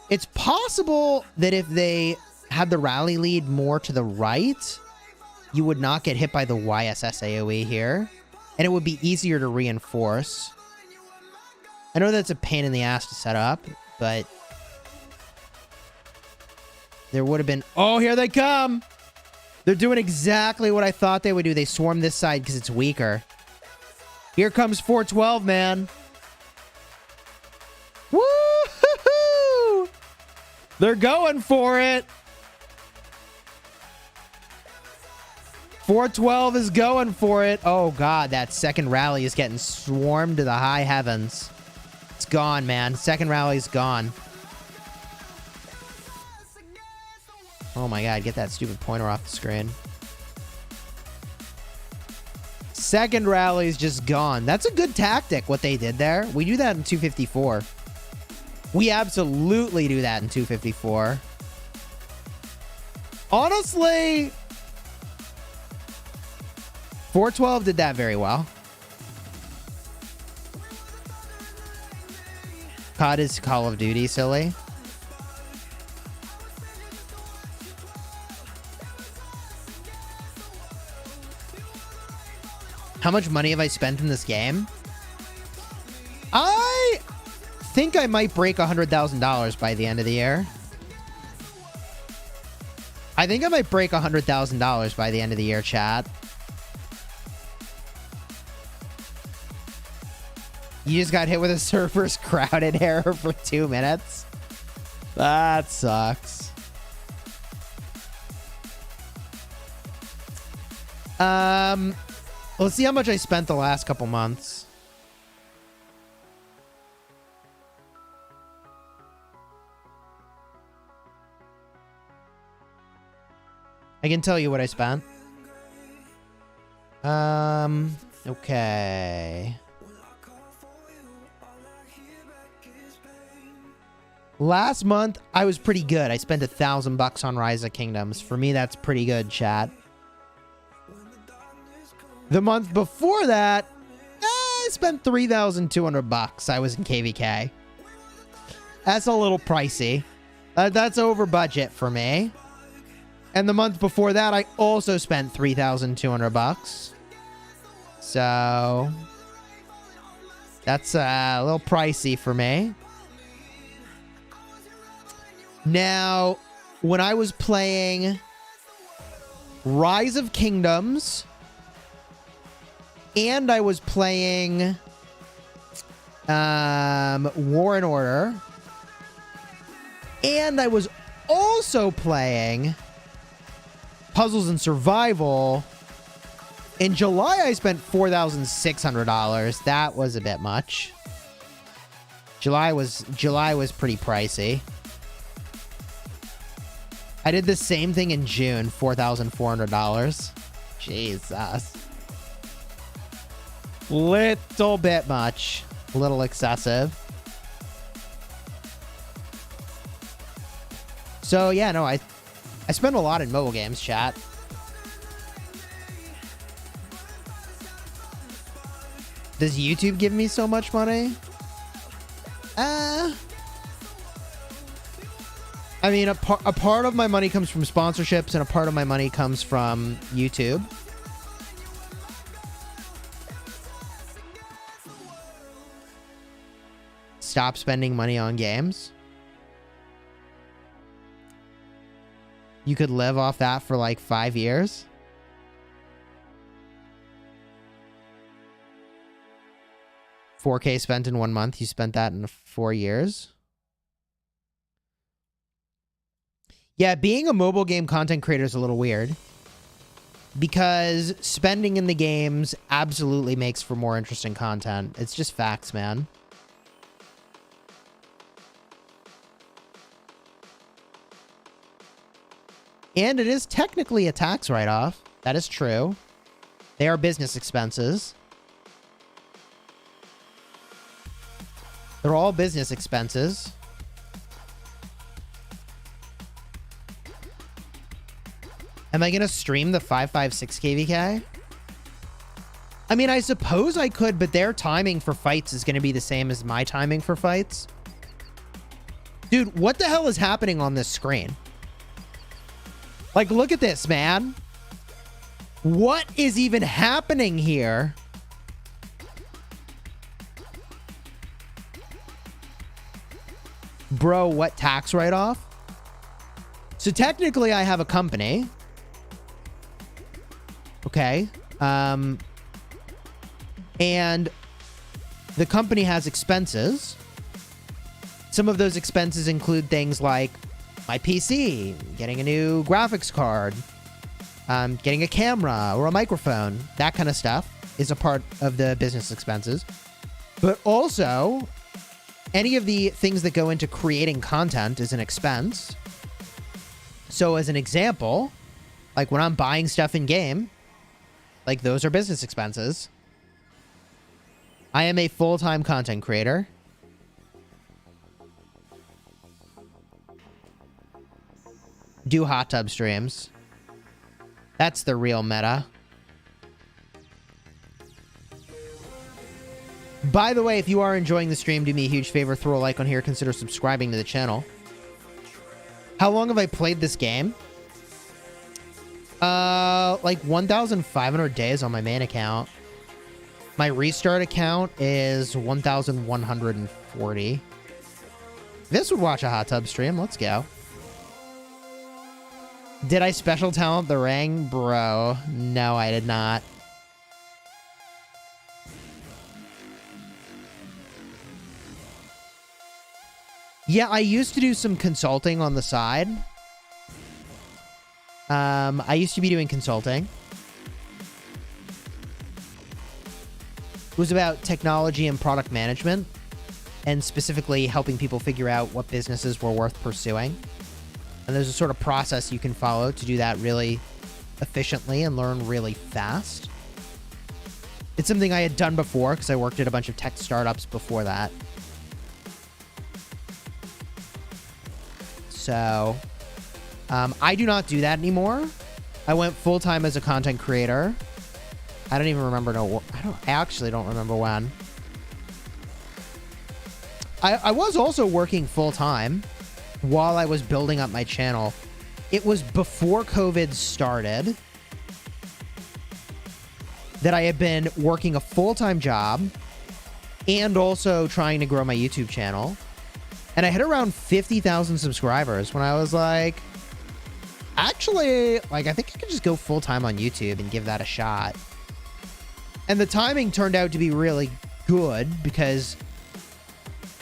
It's possible that if they had the rally lead more to the right, you would not get hit by the YSS AoE here. And it would be easier to reinforce. I know that's a pain in the ass to set up, but... There would have been... Oh, here they come! They're doing exactly what I thought they would do. They swarm this side because it's weaker. Here comes 412, man. Woo-hoo-hoo! They're going for it! 412 is going for it. Oh, God, that second rally is getting swarmed to the high heavens. It's gone, man. Second rally's gone. Oh, my God. Get that stupid pointer off the screen. Second rally's just gone. That's a good tactic, what they did there. We do that in 254. We absolutely do that in 254. Honestly... 412 did that very well. COD is Call of Duty, silly. How much money have I spent in this game? I think I might break $100,000 by the end of the year. I think I might break $100,000 by the end of the year, chat. You just got hit with a server's crowded error for 2 minutes? That sucks. Let's see how much I spent the last couple months. I can tell you what I spent. Okay. Last month, I was pretty good. I spent $1,000 on Rise of Kingdoms. For me, that's pretty good, chat. The month before that, I spent $3,200. I was in KVK. That's a little pricey. That's over budget for me. And the month before that, I also spent $3,200. So that's a little pricey for me. Now, when I was playing Rise of Kingdoms and I was playing War and Order and I was also playing Puzzles and Survival, in July I spent $4,600. That was a bit much. July was pretty pricey. I did the same thing in June, $4,400. Jesus. Little bit much. A little excessive. So yeah, no, I spend a lot in mobile games, chat. Does YouTube give me so much money? I mean, a part of my money comes from sponsorships, and a part of my money comes from YouTube. Stop spending money on games. You could live off that for like 5 years. $4K spent in 1 month. You spent that in 4 years. Yeah, being a mobile game content creator is a little weird. Because spending in the games absolutely makes for more interesting content. It's just facts, man. And it is technically a tax write-off. That is true. They are business expenses. They're all business expenses. Am I going to stream the 556 KVK? I mean, I suppose I could, but their timing for fights is going to be the same as my timing for fights. Dude, what the hell is happening on this screen? Like, look at this, man. What is even happening here? Bro, what tax write-off? So technically I have a company. Okay. And the company has expenses. Some of those expenses include things like my PC, getting a new graphics card, getting a camera or a microphone. That kind of stuff is a part of the business expenses. But also, any of the things that go into creating content is an expense. So as an example, like when I'm buying stuff in game, like those are business expenses. I am a full-time content creator. Do hot tub streams. That's the real meta. By the way, if you are enjoying the stream, do me a huge favor, throw a like on here, consider subscribing to the channel. How long have I played this game? Like 1,500 days on my main account. My restart account is 1,140. This would watch a hot tub stream. Let's go. Did I special talent the ring? Bro, no, I did not. Yeah, I used to do some consulting on the side. I used to be doing consulting. It was about technology and product management, and specifically helping people figure out what businesses were worth pursuing. And there's a sort of process you can follow to do that really efficiently and learn really fast. It's something I had done before because I worked at a bunch of tech startups before that. So, I do not do that anymore. I went full-time as a content creator. I don't even remember. I actually don't remember when. I was also working full-time while I was building up my channel. It was before COVID started that I had been working a full-time job and also trying to grow my YouTube channel. And I hit around 50,000 subscribers when I was like, actually, like, I think I could just go full-time on YouTube and give that a shot. And the timing turned out to be really good because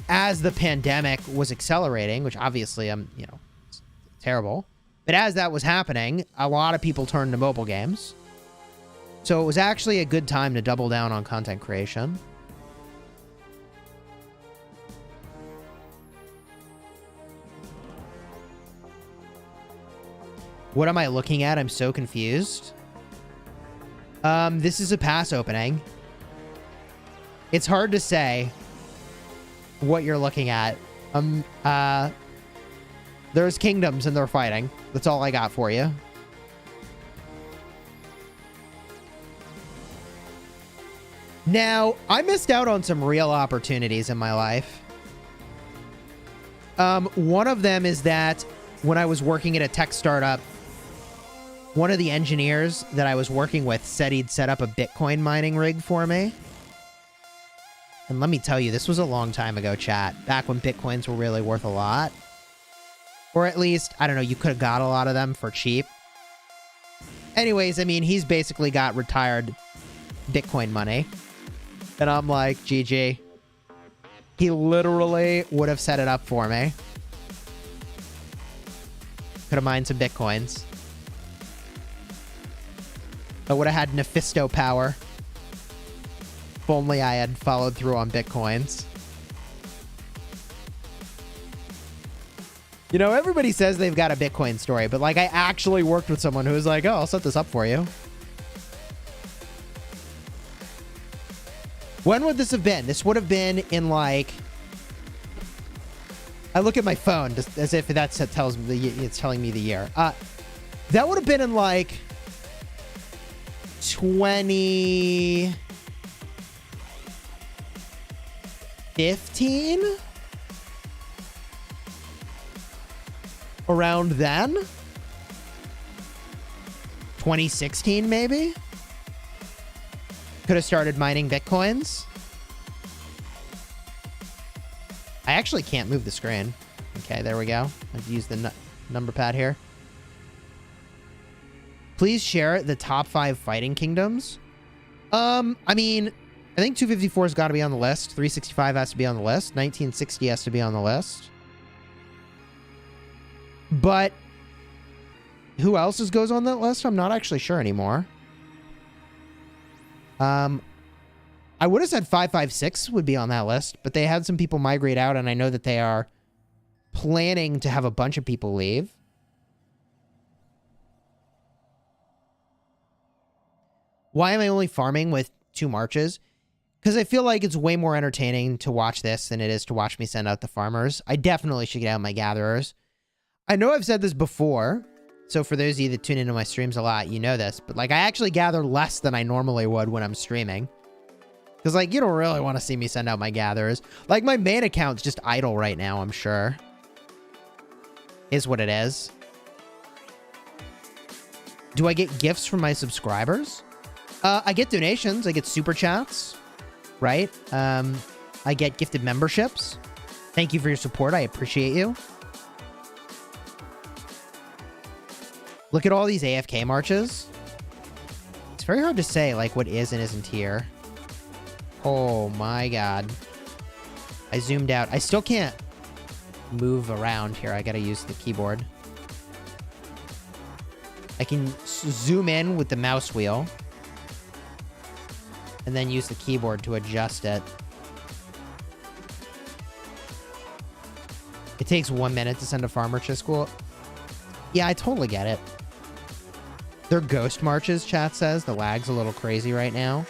as the pandemic was accelerating, which obviously it's terrible, but as that was happening, a lot of people turned to mobile games. So it was actually a good time to double down on content creation. What am I looking at? I'm so confused. This is a pass opening. It's hard to say what you're looking at. The There's kingdoms and they're fighting. That's all I got for you. Now, I missed out on some real opportunities in my life. One of them is that when I was working at a tech startup, one of the engineers that I was working with said he'd set up a Bitcoin mining rig for me. And let me tell you, this was a long time ago, chat. Back when Bitcoins were really worth a lot. Or at least, I don't know, you could have got a lot of them for cheap. Anyways, I mean, he's basically got retired Bitcoin money. And I'm like, GG. He literally would have set it up for me. Could have mined some Bitcoins. I would have had Nephisto power. If only I had followed through on Bitcoins. You know, everybody says they've got a Bitcoin story, but like I actually worked with someone who was like, oh, I'll set this up for you. When would this have been? This would have been in like... I look at my phone just as if that tells me it's telling me the year. That would have been in like 2015? Around then? 2016 maybe? Could have started mining Bitcoins. I actually can't move the screen. Okay, there we go. I've used the number pad here. Please share the top 5 fighting kingdoms. I mean, I think 254's got to be on the list. 365 has to be on the list. 1960 has to be on the list. But who else goes on that list? I'm not actually sure anymore. I would have said 556 would be on that list, but they had some people migrate out, and I know that they are planning to have a bunch of people leave. Why am I only farming with 2 marches? Because I feel like it's way more entertaining to watch this than it is to watch me send out the farmers. I definitely should get out my gatherers. I know I've said this before, so for those of you that tune into my streams a lot, you know this, but like I actually gather less than I normally would when I'm streaming. Because like you don't really want to see me send out my gatherers. Like my main account's just idle right now, I'm sure. Is what it is. Do I get gifts from my subscribers? I get donations, I get super chats, right? I get gifted memberships. Thank you for your support, I appreciate you. Look at all these AFK marches. It's very hard to say, like, what is and isn't here. Oh, my God. I zoomed out. I still can't move around here. I gotta use the keyboard. I can zoom in with the mouse wheel. And then use the keyboard to adjust it. It takes 1 minute to send a farmer to school. Yeah, I totally get it. They're ghost marches, chat says. The lag's a little crazy right now.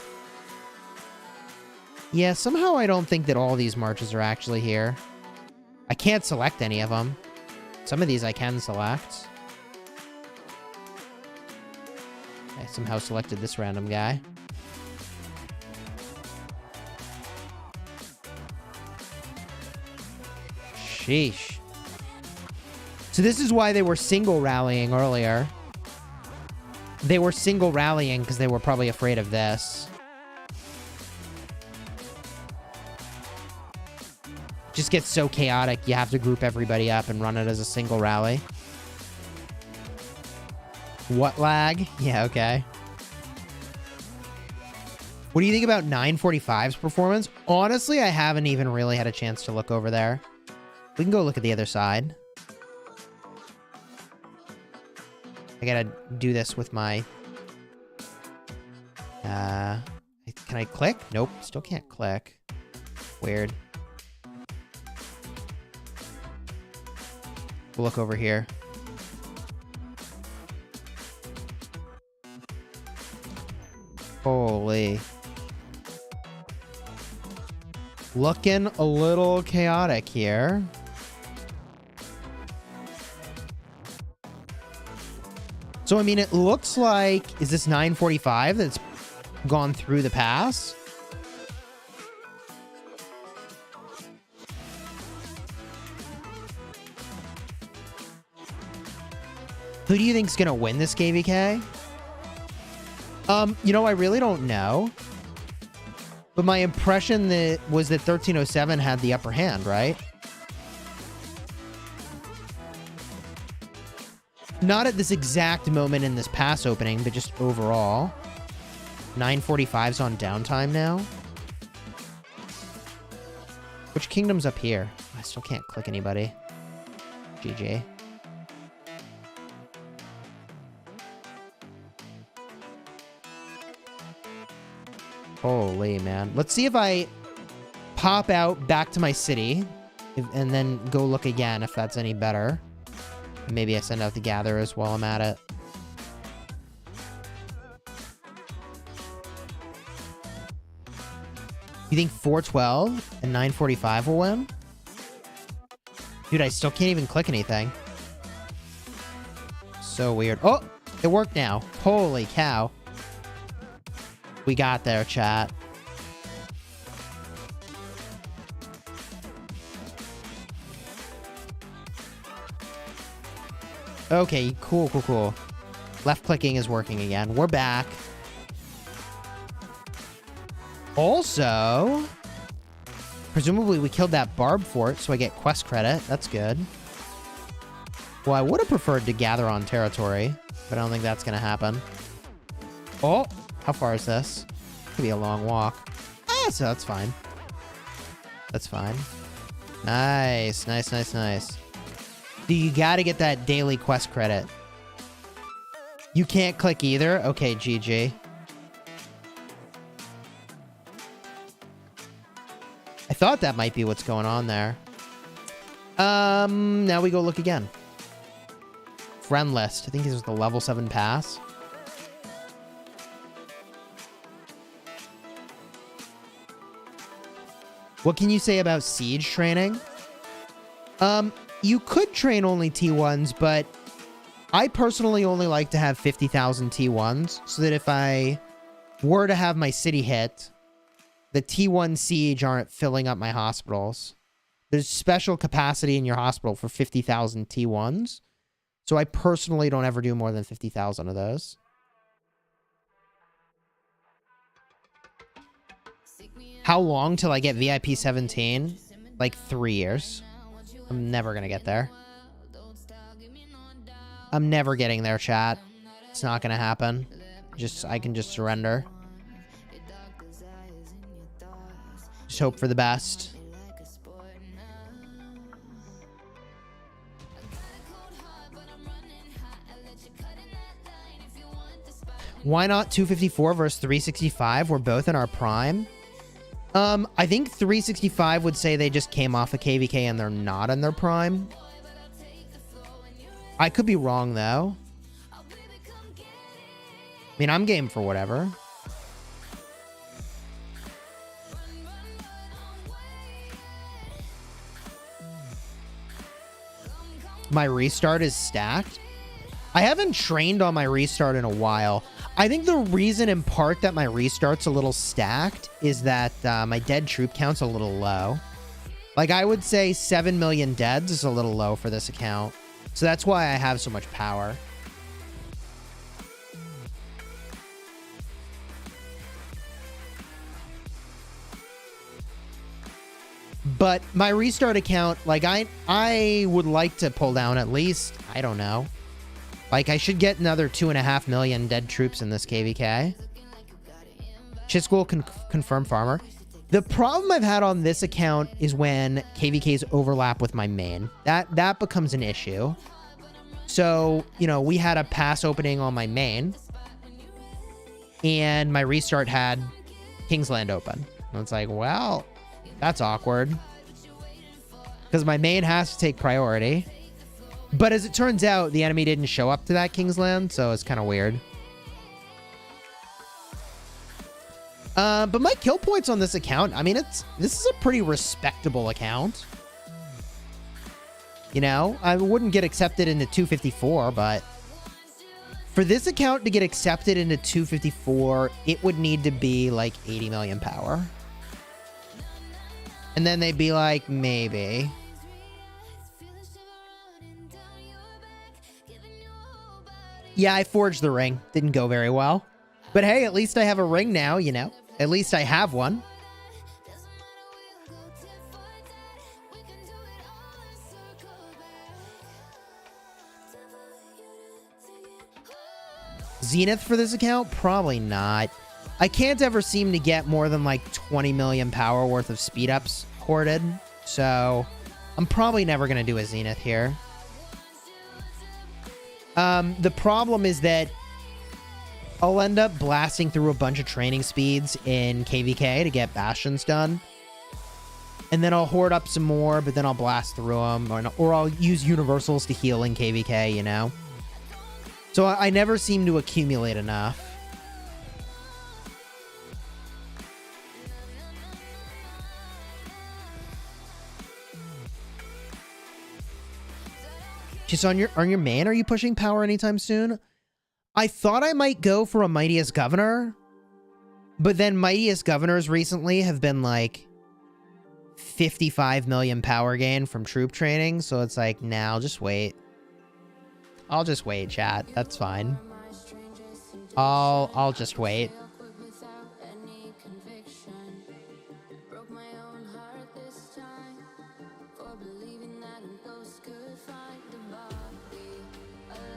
Yeah, somehow I don't think that all these marches are actually here. I can't select any of them. Some of these I can select. I somehow selected this random guy. Sheesh. So this is why they were single rallying earlier. They were single rallying because they were probably afraid of this. Just gets so chaotic, you have to group everybody up and run it as a single rally. What lag? Yeah, okay. What do you think about 945's performance? Honestly, I haven't even really had a chance to look over there. We can go look at the other side. I gotta do this with my... can I click? Nope, still can't click. Weird. We'll look over here. Holy. Looking a little chaotic here. So, I mean, it looks like... Is this 945 that's gone through the pass? Who do you think's gonna win this KVK? You know, I really don't know. But my impression was that 1307 had the upper hand, right? Not at this exact moment in this pass opening, but just overall. 945's on downtime now. Which kingdom's up here? I still can't click anybody. GG. Holy man. Let's see if I pop out back to my city and then go look again if that's any better. Maybe I send out the gatherers while I'm at it. You think 412 and 945 will win? Dude, I still can't even click anything. So weird. Oh, it worked now. Holy cow. We got there, chat. Okay, cool, cool, cool. Left clicking is working again. We're back. Also, presumably we killed that barb fort, so I get quest credit. That's good. Well, I would have preferred to gather on territory, but I don't think that's going to happen. Oh, how far is this? Could be a long walk. Ah, so that's fine. That's fine. Nice, nice, nice, nice. You gotta get that daily quest credit. You can't click either? Okay, GG. I thought that might be what's going on there. Now we go look again. Friend list. I think this was the level 7 pass. What can you say about siege training? You could train only T1s, but I personally only like to have 50,000 T1s so that if I were to have my city hit, the T1 siege aren't filling up my hospitals. There's special capacity in your hospital for 50,000 T1s. So I personally don't ever do more than 50,000 of those. How long till I get VIP 17? Like 3 years. I'm never gonna get there. I'm never getting there, chat. It's not gonna happen. I can just surrender. Just hope for the best. Why not 254 versus 365? We're both in our prime. I think 365 would say they just came off a KVK and they're not in their prime. I could be wrong, though. I mean, I'm game for whatever. My restart is stacked. I haven't trained on my restart in a while. I think the reason in part that my restart's a little stacked is that my dead troop count's a little low. Like, I would say 7 million deads is a little low for this account. So that's why I have so much power. But my restart account, like, I would like to pull down at least, I don't know. Like, I should get another 2.5 million dead troops in this KVK. Chisgule confirm farmer. The problem I've had on this account is when KVKs overlap with my main. That becomes an issue. So, you know, we had a pass opening on my main. And my restart had Kingsland open. And it's like, well, that's awkward. Because my main has to take priority. But as it turns out, the enemy didn't show up to that Kingsland, so it's kind of weird. But my kill points on this account, I mean, this is a pretty respectable account. You know, I wouldn't get accepted into 254, but For this account to get accepted into 254, it would need to be like 80 million power. And then they'd be like, maybe. Yeah, I forged the ring. Didn't go very well. But hey, at least I have a ring now, you know. At least I have one. Zenith for this account? Probably not. I can't ever seem to get more than like 20 million power worth of speed ups hoarded. So I'm probably never going to do a Zenith here. The problem is that I'll end up blasting through a bunch of training speeds in KVK to get Bastions done. And then I'll hoard up some more, but then I'll blast through them. Or I'll use Universals to heal in KVK, you know? So I never seem to accumulate enough. Just on your main, are you pushing power anytime soon? I thought I might go for a Mightiest Governor, but then Mightiest Governors recently have been like 55 million power gain from troop training, so it's like, nah, I'll just wait. I'll just wait, chat. That's fine. I'll just wait.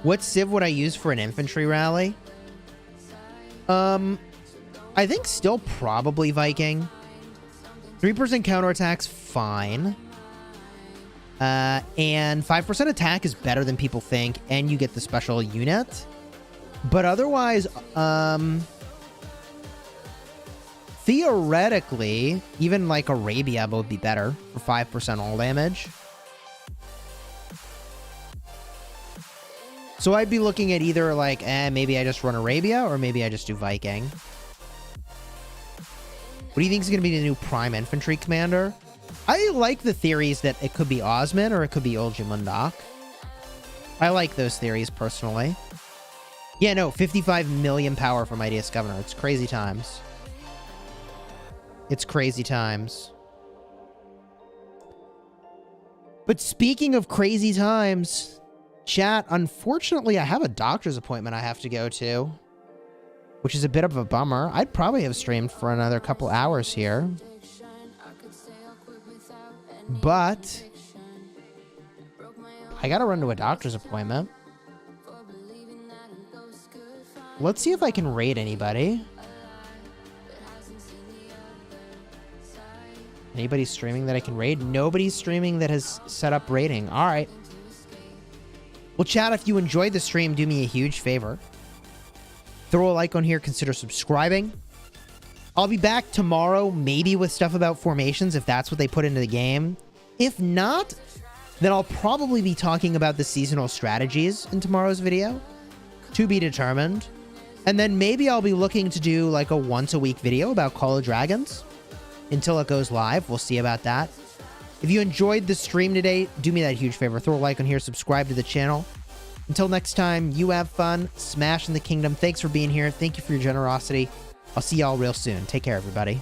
What civ would I use for an infantry rally? I think still probably Viking. 3% counterattack's fine. And 5% attack is better than people think, and you get the special unit. But otherwise, theoretically, even like Arabia would be better for 5% all damage. So I'd be looking at either like, maybe I just run Arabia, or maybe I just do Viking. What do you think is going to be the new Prime Infantry Commander? I like the theories that it could be Osman or it could be Uljimundak. I like those theories personally. Yeah, no, 55 million power for Mightiest Governor. It's crazy times. It's crazy times. But speaking of crazy times, chat, unfortunately, I have a doctor's appointment I have to go to, which is a bit of a bummer. I'd probably have streamed for another couple hours here, but I gotta run to a doctor's appointment. Let's see if I can raid anybody. Anybody streaming that I can raid? Nobody's streaming that has set up raiding. All right. Well, chat, if you enjoyed the stream, do me a huge favor. Throw a like on here. Consider subscribing. I'll be back tomorrow, maybe with stuff about formations, if that's what they put into the game. If not, then I'll probably be talking about the seasonal strategies in tomorrow's video. To be determined. And then maybe I'll be looking to do like a once-a-week video about Call of Dragons until it goes live. We'll see about that. If you enjoyed the stream today, do me that huge favor. Throw a like on here, subscribe to the channel. Until next time, you have fun, smash in the kingdom. Thanks for being here. Thank you for your generosity. I'll see y'all real soon. Take care, everybody.